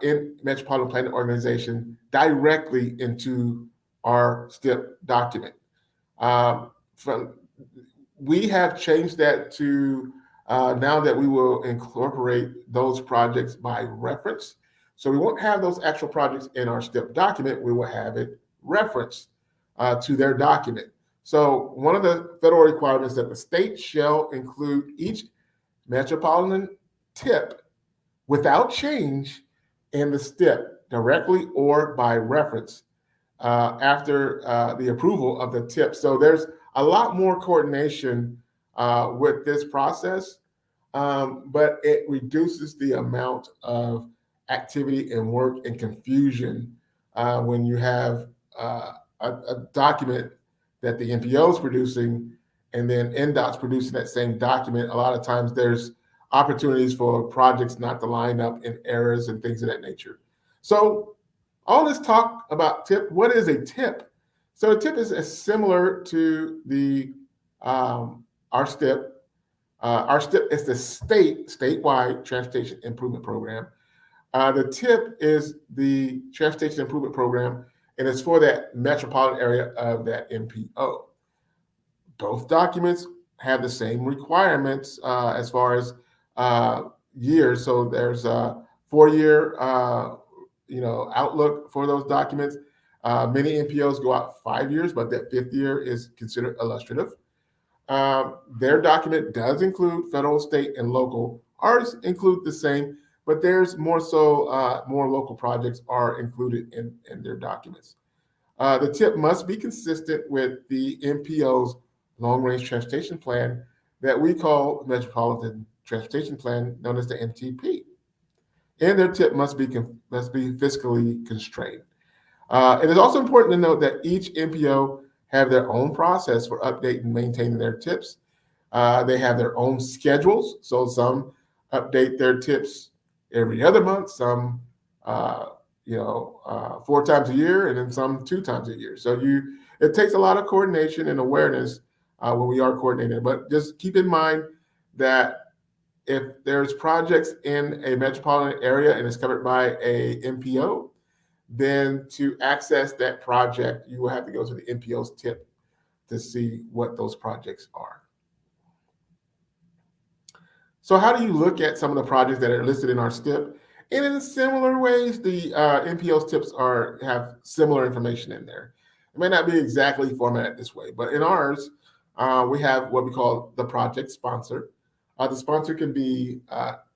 in Metropolitan Planning Organization directly into our STIP document. we have changed that to now that we will incorporate those projects by reference. So we won't have those actual projects in our STIP document. We will have it referenced to their document. So one of the federal requirements that the state shall include each metropolitan TIP without change in the STIP directly or by reference after the approval of the TIP. So there's a lot more coordination with this process, but it reduces the amount of activity and work and confusion when you have a document that the NPO is producing and then NDOT's producing that same document. A lot of times there's opportunities for projects not to line up in errors and things of that nature. So all this talk about TIP, what is a TIP? So a TIP is similar to the our STIP. Our STIP is the statewide transportation improvement program. The TIP is the transportation improvement program, and it's for that metropolitan area of that MPO. Both documents have the same requirements as far as years. So there's a 4-year outlook for those documents. Many NPOs go out 5 years, but that 5th year is considered illustrative. Their document does include federal, state, and local. Ours include the same, but there's more so more local projects are included in their documents. The TIP must be consistent with the MPO's long-range transportation plan that we call Metropolitan Transportation Plan, known as the MTP. And their TIP must be fiscally constrained. It is also important to note that each MPO have their own process for updating and maintaining their TIPs. They have their own schedules. So some update their TIPs every other month, some 4 times a year, and then some 2 times a year. So it takes a lot of coordination and awareness when we are coordinating. But just keep in mind that if there's projects in a metropolitan area and it's covered by a MPO, then to access that project, you will have to go to the MPO's TIP to see what those projects are. So how do you look at some of the projects that are listed in our STIP? And in similar ways, the MPO's TIPs have similar information in there. It may not be exactly formatted this way, but in ours, we have what we call the project sponsor. The sponsor can be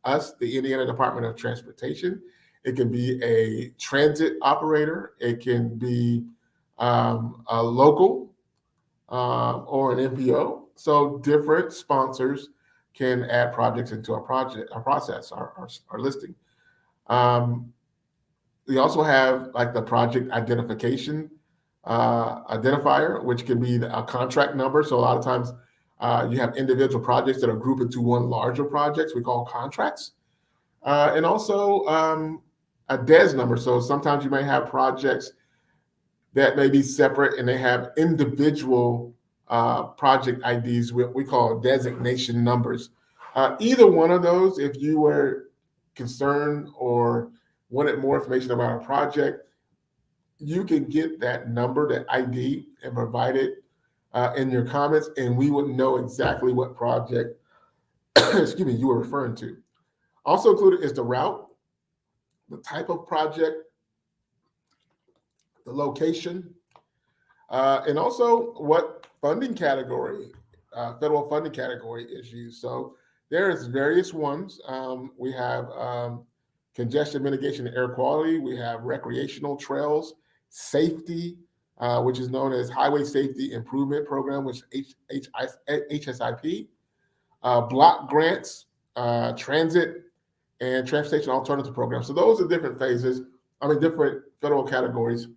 us, the Indiana Department of Transportation. It can be a transit operator. It can be a local or an MPO. So different sponsors can add projects into our process, our listing. We also have like the project identification identifier, which can be a contract number. So a lot of times you have individual projects that are grouped into one larger projects we call contracts. And also a DES number. So sometimes you may have projects that may be separate and they have individual project IDs, we call designation numbers. Either one of those, if you were concerned or wanted more information about a project, you can get that number, that ID, and provide it in your comments, and we would know exactly what project you were referring to. Also included is the route, the type of project, the location, and also what funding category, federal funding category is used. So there's various ones. We have congestion mitigation and air quality. We have recreational trails, safety, which is known as Highway Safety Improvement Program, which is HSIP, block grants, transit, and transportation alternative programs. So those are different phases, different federal categories.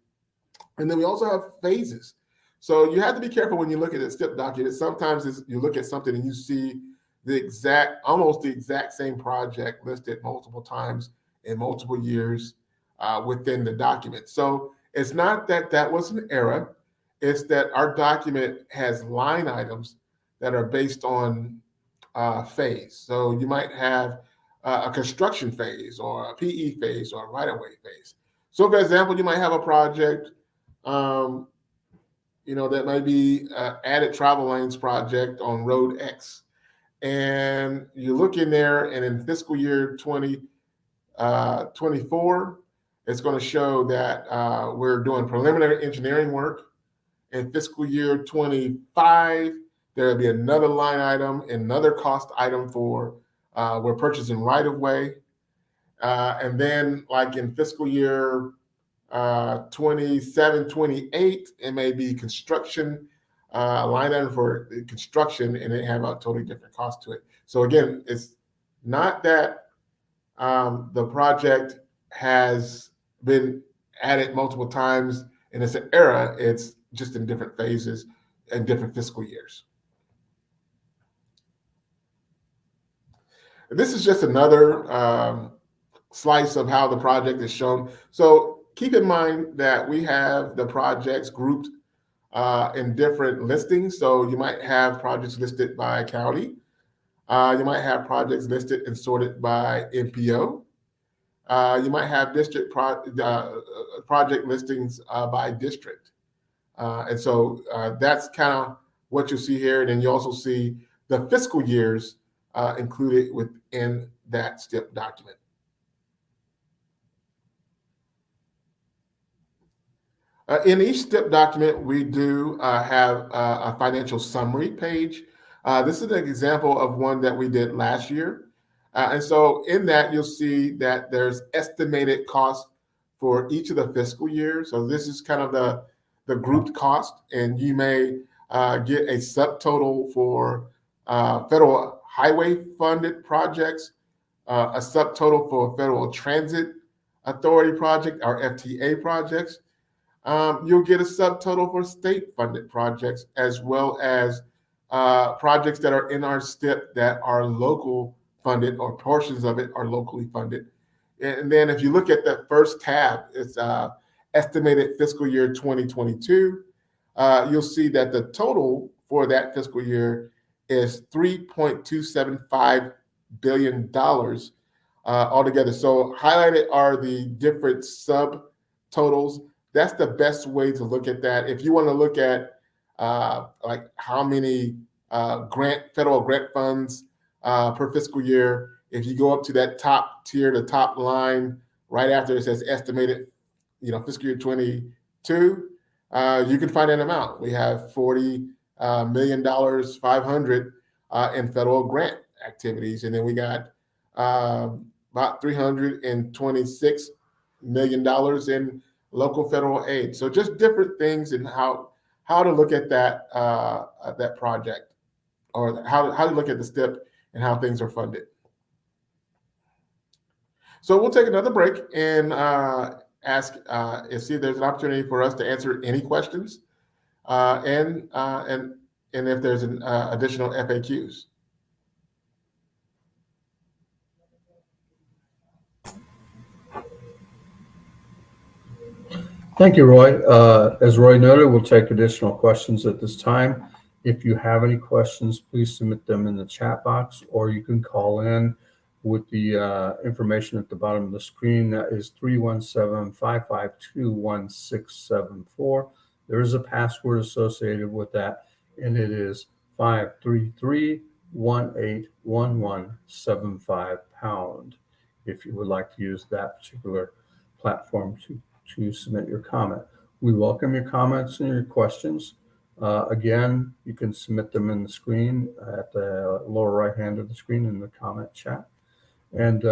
And then we also have phases. So you have to be careful when you look at a STIP document. Sometimes you look at something and you see almost the exact same project listed multiple times in multiple years within the document. So it's not that was an error. It's that our document has line items that are based on phase. So you might have a construction phase or a PE phase or a right-of-way phase. So for example, you might have a project, that may be added travel lanes project on Road X. And you look in there, and in fiscal year 2024, it's going to show that we're doing preliminary engineering work. In fiscal year 25, there'll be another line item, another cost item for we're purchasing right of way. And then, like in fiscal year 27, 28, it may be construction, line item for construction, and they have a totally different cost to it. So again, it's not that the project has been added multiple times and it's an era, it's just in different phases and different fiscal years. This is just another slice of how the project is shown. So keep in mind that we have the projects grouped in different listings. So you might have projects listed by county. You might have projects listed and sorted by MPO. You might have district project listings by district. And so that's kind of what you see here. And then you also see the fiscal years included within that STIP document. In each STIP document, we do have a financial summary page. This is an example of one that we did last year. And so in that, you'll see that there's estimated costs for each of the fiscal years. So this is kind of the grouped cost, and you may get a subtotal for federal highway funded projects, a subtotal for federal transit authority project, or FTA projects. You'll get a subtotal for state funded projects, as well as projects that are in our STIP that are local funded, or portions of it are locally funded. And then if you look at that first tab, it's estimated fiscal year 2022. You'll see that the total for that fiscal year is $3.275 billion altogether. So highlighted are the different subtotals. That's the best way to look at that. If you want to look at like how many federal grant funds per fiscal year, if you go up to that top tier, the top line, right after it says estimated, fiscal year 22, you can find an amount. We have $40 million, 500 in federal grant activities, and then we got about $326 million in local federal aid. So just different things in how to look at that project, or how to look at the STIP and how things are funded. So we'll take another break and ask and see if there's an opportunity for us to answer any questions, and if there's an additional FAQs. Thank you, Roy. As Roy noted, we'll take additional questions at this time. If you have any questions, please submit them in the chat box, or you can call in with the information at the bottom of the screen. That is 317-552-1674. There is a password associated with that, and it is 533-181175#, if you would like to use that particular platform to submit your comment. We welcome your comments and your questions. Again, you can submit them in the screen at the lower right hand of the screen in the comment chat. And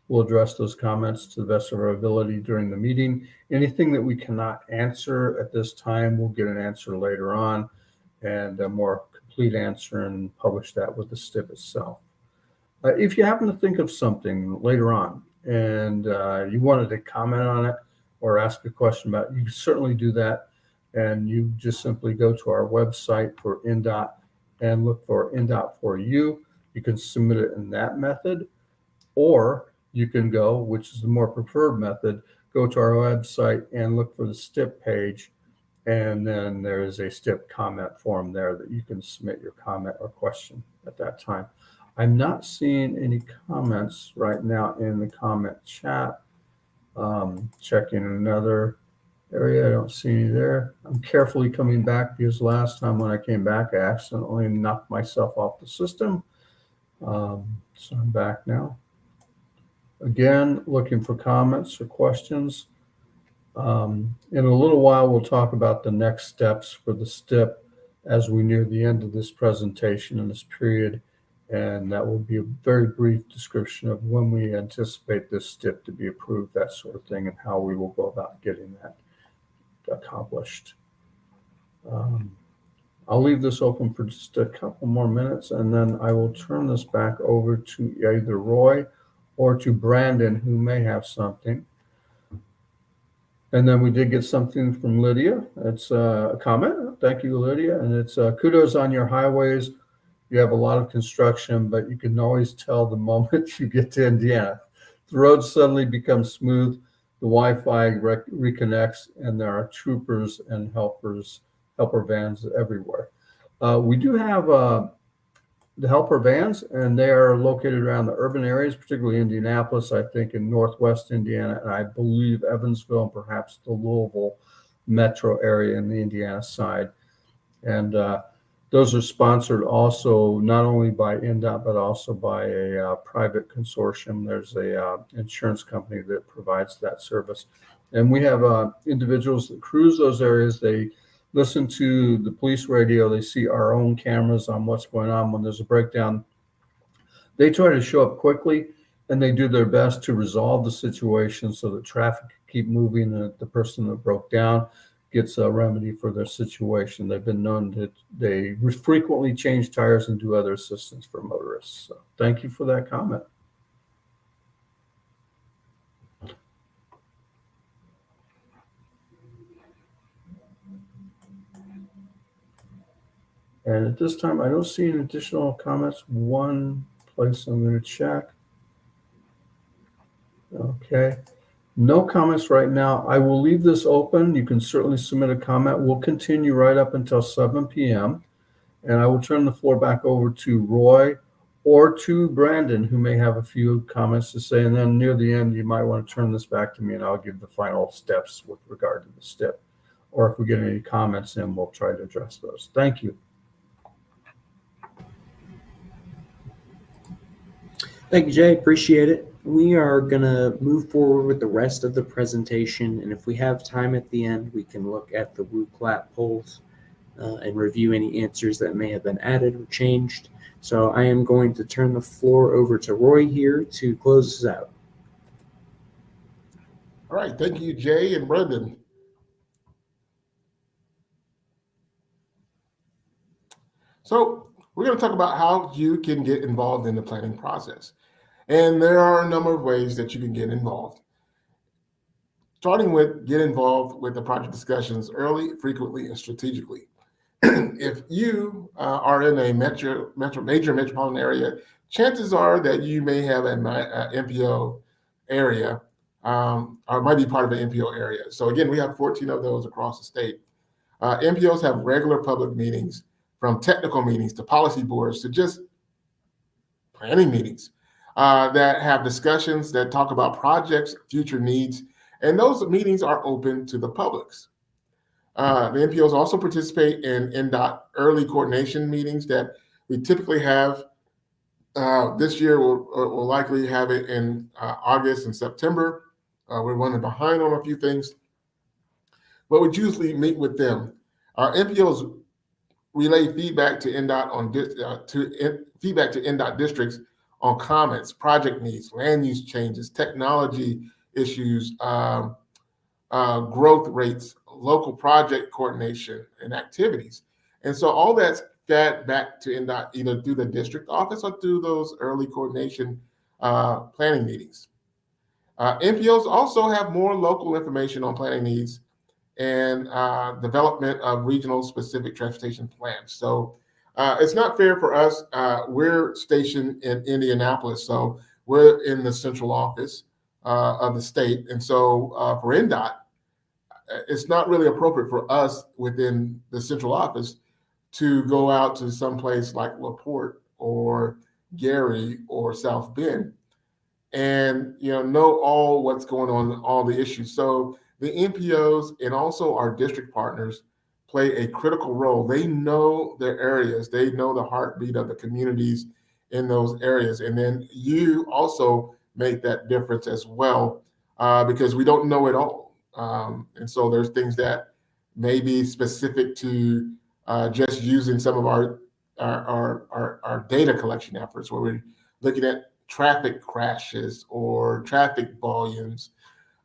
we'll address those comments to the best of our ability during the meeting. Anything that we cannot answer at this time, we'll get an answer later on, and a more complete answer, and publish that with the STIP itself. If you happen to think of something later on and you wanted to comment on it or ask a question about it, you can certainly do that. And you just simply go to our website for NDOT and look for NDOT for You. You can submit it in that method, or you can go, which is the more preferred method, go to our website and look for the STIP page. And then there is a STIP comment form there that you can submit your comment or question at that time. I'm not seeing any comments right now in the comment chat. Checking another area. I don't see any there. I'm carefully coming back because last time when I came back, I accidentally knocked myself off the system. So I'm back now. Again, looking for comments or questions. In a little while, we'll talk about the next steps for the STIP as we near the end of this presentation in this period. And that will be a very brief description of when we anticipate this STIP to be approved, that sort of thing, and how we will go about getting that accomplished. I'll leave this open for just a couple more minutes, and then I will turn this back over to either Roy or to Brandon, who may have something. And then we did get something from Lydia. It's a comment. Thank you, Lydia. And it's kudos on your highways. You have a lot of construction, but you can always tell the moment you get to Indiana. The roads suddenly become smooth, the Wi-Fi reconnects, and there are troopers and helper vans everywhere. We do have the helper vans, and they are located around the urban areas, particularly Indianapolis, I think in Northwest Indiana, and I believe Evansville and perhaps the Louisville metro area in the Indiana side. And those are sponsored also not only by INDOT, but also by a private consortium. There's a insurance company that provides that service. And we have individuals that cruise those areas. They listen to the police radio. They see our own cameras on what's going on when there's a breakdown. They try to show up quickly, and they do their best to resolve the situation so that traffic can keep moving and the person that broke down gets a remedy for their situation. They've been known that they frequently change tires and do other assistance for motorists. So thank you for that comment. And at this time, I don't see any additional comments. One place I'm going to check. Okay. No comments right now. I will leave this open. You can certainly submit a comment. We'll continue right up until 7 p.m. And I will turn the floor back over to Roy or to Brandon, who may have a few comments to say. And then near the end, you might want to turn this back to me, and I'll give the final steps with regard to the STIP. Or if we get any comments in, we'll try to address those. Thank you. Thank you, Jay. Appreciate it. We are going to move forward with the rest of the presentation, and if we have time at the end, we can look at the WooClap polls and review any answers that may have been added or changed. So I am going to turn the floor over to Roy here to close us out. All right. Thank you, Jay and Brendan. So we're going to talk about how you can get involved in the planning process. And there are a number of ways that you can get involved. Starting with get involved with the project discussions early, frequently, and strategically. If you are in a major metropolitan area, chances are that you may have an MPO area or might be part of an MPO area. So again, we have 14 of those across the state. MPOs have regular public meetings, from technical meetings to policy boards to just planning meetings that have discussions that talk about projects, future needs, and those meetings are open to the publics. The MPOs also participate in INDOT early coordination meetings that we typically have. This year, we'll likely have it in August and September. We're running behind on a few things, but we usually meet with them. Our MPOs relay feedback to INDOT feedback to INDOT districts on comments, project needs, land use changes, technology issues, growth rates, local project coordination, and activities. And so all that's fed back to INDOT either through the district office or through those early coordination planning meetings. MPOs also have more local information on planning needs and development of regional specific transportation plans. So it's not fair for us. We're stationed in Indianapolis, so we're in the central office of the state. And so for INDOT, it's not really appropriate for us within the central office to go out to someplace like LaPorte or Gary or South Bend and know all what's going on, all the issues. So the NPOs and also our district partners play a critical role. They know their areas. They know the heartbeat of the communities in those areas. And then you also make that difference as well, because we don't know it all. And so there's things that may be specific to just using some of our data collection efforts, where we're looking at traffic crashes or traffic volumes,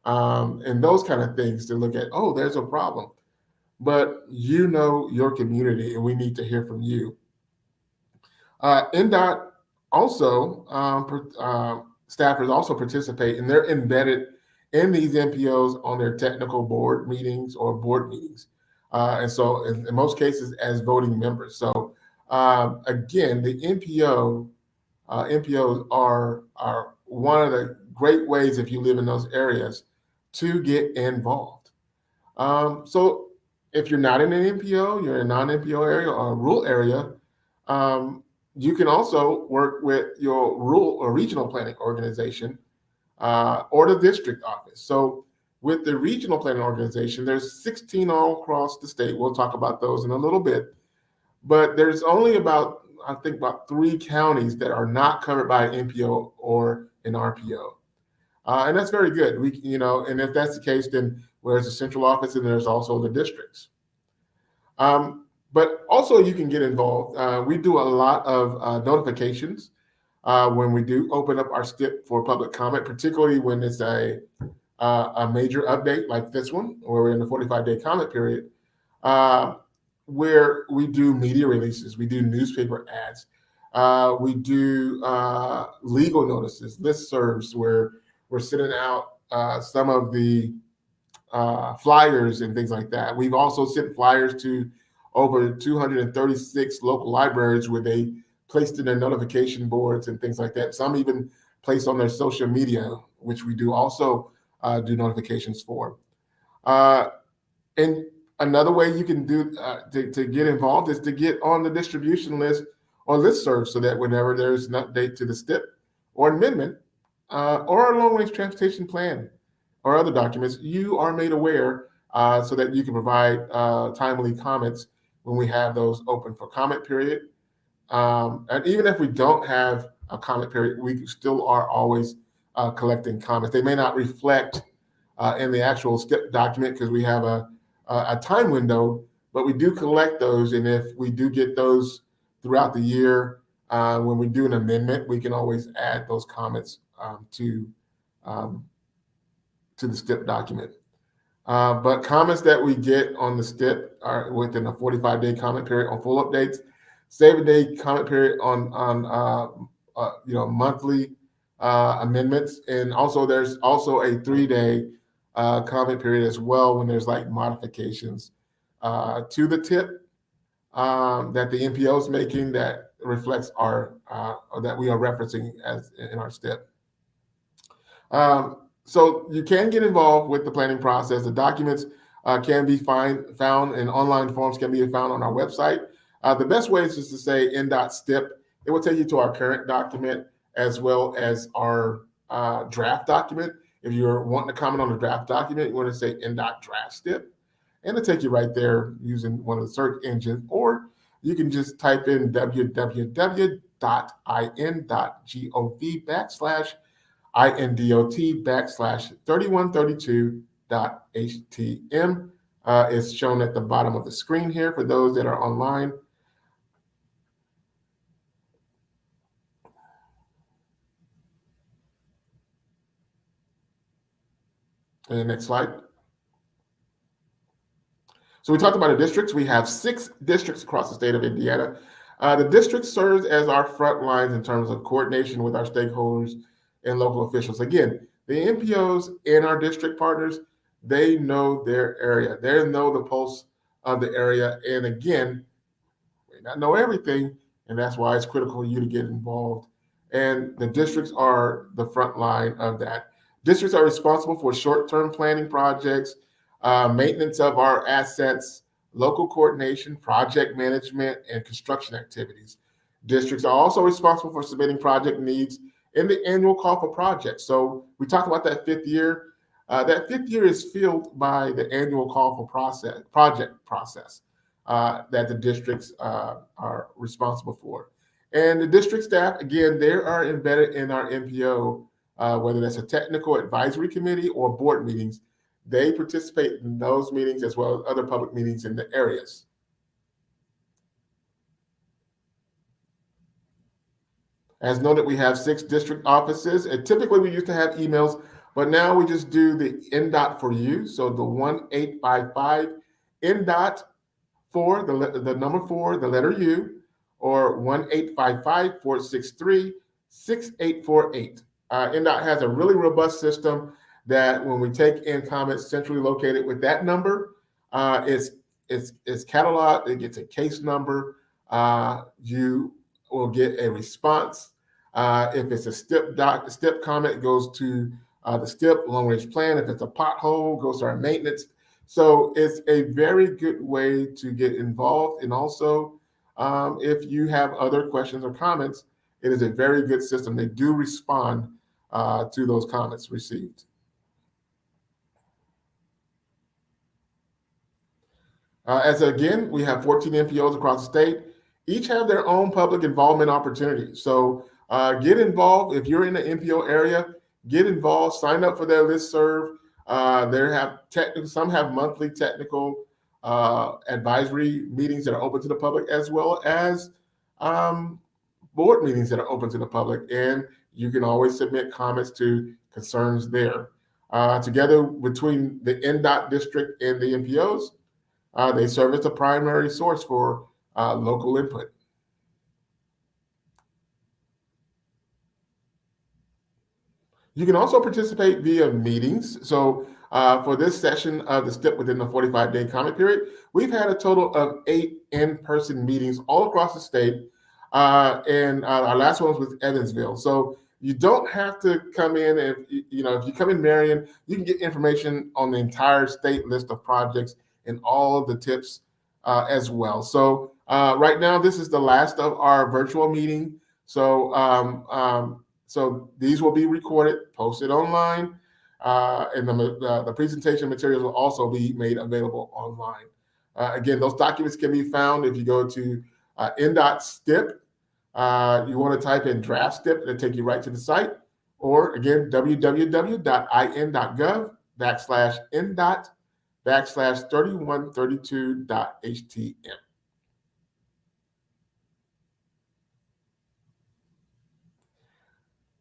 and those kind of things to look at, oh, there's a problem. But you know your community, and we need to hear from you. NDOT also, staffers also participate, and they're embedded in these NPOs on their technical board meetings or board meetings. And so in most cases as voting members. So again, the NPOs are one of the great ways, if you live in those areas, to get involved. So if you're not in an NPO, you're in a non-NPO area or a rural area, you can also work with your rural or regional planning organization or the district office. So with the regional planning organization, there's 16 all across the state. We'll talk about those in a little bit. But there's only about 3 counties that are not covered by an NPO or an RPO. And that's very good. And if that's the case, then where's the central office, and there's also the districts. But also you can get involved. We do a lot of notifications when we do open up our STIP for public comment, particularly when it's a major update like this one, where we're in the 45-day comment period, where we do media releases, we do newspaper ads, we do legal notices, listservs, where we're sending out some of the flyers and things like that. We've also sent flyers to over 236 local libraries where they placed in their notification boards and things like that. Some even placed on their social media, which we do also do notifications for. And another way you can do to get involved is to get on the distribution list or listserv, so that whenever there's an update to the STIP or amendment or a long-range transportation plan or other documents, you are made aware so that you can provide timely comments when we have those open for comment period. And even if we don't have a comment period, we still are always collecting comments. They may not reflect in the actual STIP document because we have a time window, but we do collect those. And if we do get those throughout the year, when we do an amendment, we can always add those comments to the STIP document. But comments that we get on the STIP are within a 45-day comment period on full updates, 7-day comment period on monthly amendments, and also there's also a 3-day comment period as well when there's like modifications to the TIP that the NPO is making that reflects our that we are referencing as in our STIP. So you can get involved with the planning process. The documents can be found, and online forms can be found on our website. The best way is just to say NDOT-STIP. It will take you to our current document as well as our draft document. If you're wanting to comment on the draft document, you want to say NDOT-STIP, and it'll take you right there using one of the search engines, or you can just type in www.indot/3132.htm. It's shown at the bottom of the screen here for those that are online. And the next slide. So we talked about the districts. We have 6 districts across the state of Indiana. The district serves as our front lines in terms of coordination with our stakeholders and local officials. Again, the NPOs and our district partners, they know their area. They know the pulse of the area. And again, we may not know everything, and that's why it's critical for you to get involved. And the districts are the front line of that. Districts are responsible for short-term planning projects, maintenance of our assets, local coordination, project management, and construction activities. Districts are also responsible for submitting project needs in the annual call for projects. So we talked about that 5th year. That fifth year is filled by the annual call for project process that the districts are responsible for. And the district staff, again, they are embedded in our NPO, whether that's a technical advisory committee or board meetings. They participate in those meetings as well as other public meetings in the areas. As noted, we have 6 district offices, and typically we used to have emails, but now we just do the NDOT for you. So the 1855 NDOT for the number 4, the letter U, or 1855-463-6848. NDOT has a really robust system that when we take in comments centrally located with that number, it's cataloged, it gets a case number, you will get a response. If it's a STIP comment, it goes to the STIP long range plan. If it's a pothole, it goes to our maintenance. So it's a very good way to get involved. And also, if you have other questions or comments, it is a very good system. They do respond to those comments received. Again, we have 14 NPOs across the state. Each have their own public involvement opportunities. So get involved. If you're in the NPO area, get involved, sign up for their listserv. Some have monthly technical advisory meetings that are open to the public, as well as board meetings that are open to the public. And you can always submit comments to concerns there. Together between the NDOT district and the NPOs, they serve as the primary source for local input. You can also participate via meetings. So for this session of the STIP within the 45-day comment period, we've had a total of 8 in-person meetings all across the state. And our last one was with Evansville. So you don't have to come in. If you come in Marion, you can get information on the entire state list of projects and all of the tips as well. So right now, this is the last of our virtual meeting. So so these will be recorded, posted online, and the presentation materials will also be made available online. Again, those documents can be found if you go to NDOT STIP. You want to type in draft STIP, it'll take you right to the site. Or again, www.in.gov/NDOT/3132.htm.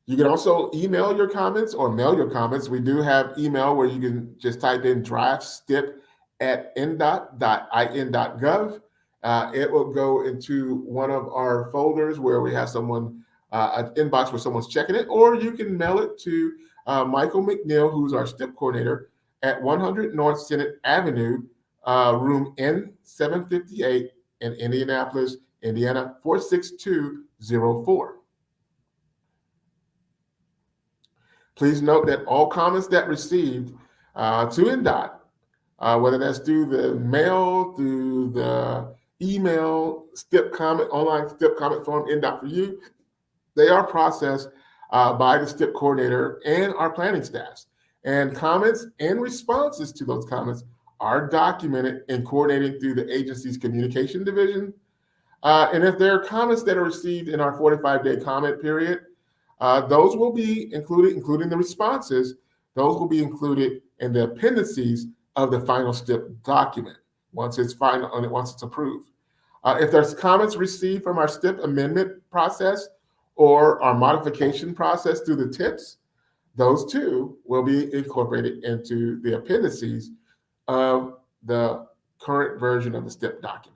You can also email your comments or mail your comments. We do have email where you can just type in draftstip@ndot.in.gov. It will go into one of our folders where we have an inbox where someone's checking it, or you can mail it to Michael McNeil, who's our STIP coordinator at 100 North Senate Avenue, room N758 in Indianapolis, Indiana, 46204. Please note that all comments that received to NDOT, whether that's through the mail, through the email, STIP comment, online STIP comment form, NDOT for you, they are processed by the STIP coordinator and our planning staffs. And comments and responses to those comments are documented and coordinated through the agency's communication division. And if there are comments that are received in our 45-day comment period, those will be included, including the responses. Those will be included in the appendices of the final STIP document once it's approved. If there's comments received from our STIP amendment process or our modification process through the tips, those too will be incorporated into the appendices of the current version of the STIP document.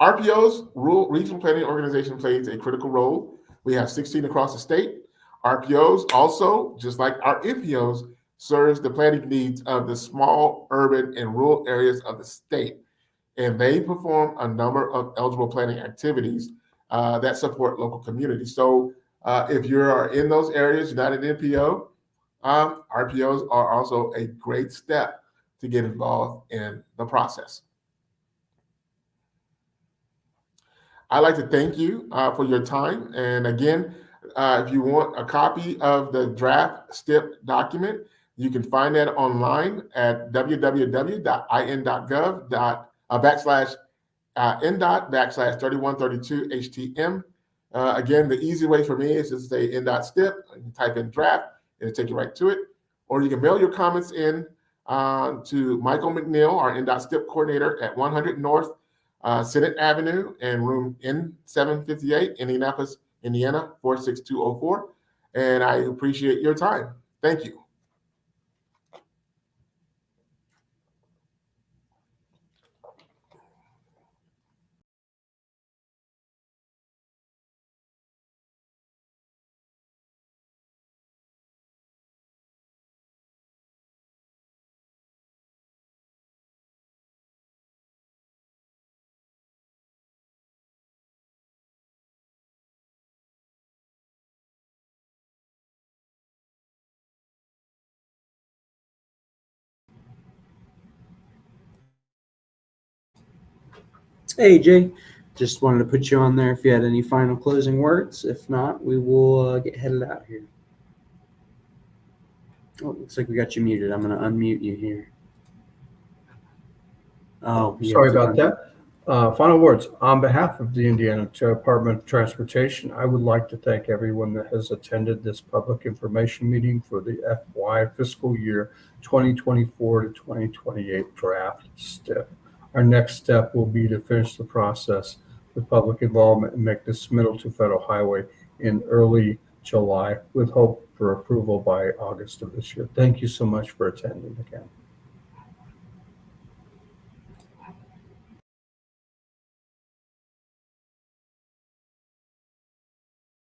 RPOs, Regional Planning Organization, plays a critical role. We have 16 across the state. RPOs also, just like our NPOs, serves the planning needs of the small, urban, and rural areas of the state. And they perform a number of eligible planning activities that support local communities. So if you are in those areas, you're not an NPO, RPOs are also a great step to get involved in the process. I'd like to thank you for your time. And again, If you want a copy of the draft STIP document, you can find that online at www.in.gov/n./3132 HTM. Again, the easy way for me is just say n.stip. You type in draft, and it'll take you right to it. Or you can mail your comments in to Michael McNeil, our n.stip coordinator at 100 North Senate Avenue and room N758, Indianapolis, Indiana 46204. And I appreciate your time. Thank you. Hey, Jay. Just wanted to put you on there if you had any final closing words. If not, we will get headed out here. Oh, looks like we got you muted. I'm going to unmute you here. Oh, Sorry about that. Final words. On behalf of the Indiana Department of Transportation, I would like to thank everyone that has attended this public information meeting for the FY fiscal year 2024 to 2028 draft STIP. Our next step will be to finish the process with public involvement and make this submittal to Federal Highway in early July with hope for approval by August of this year. Thank you so much for attending again.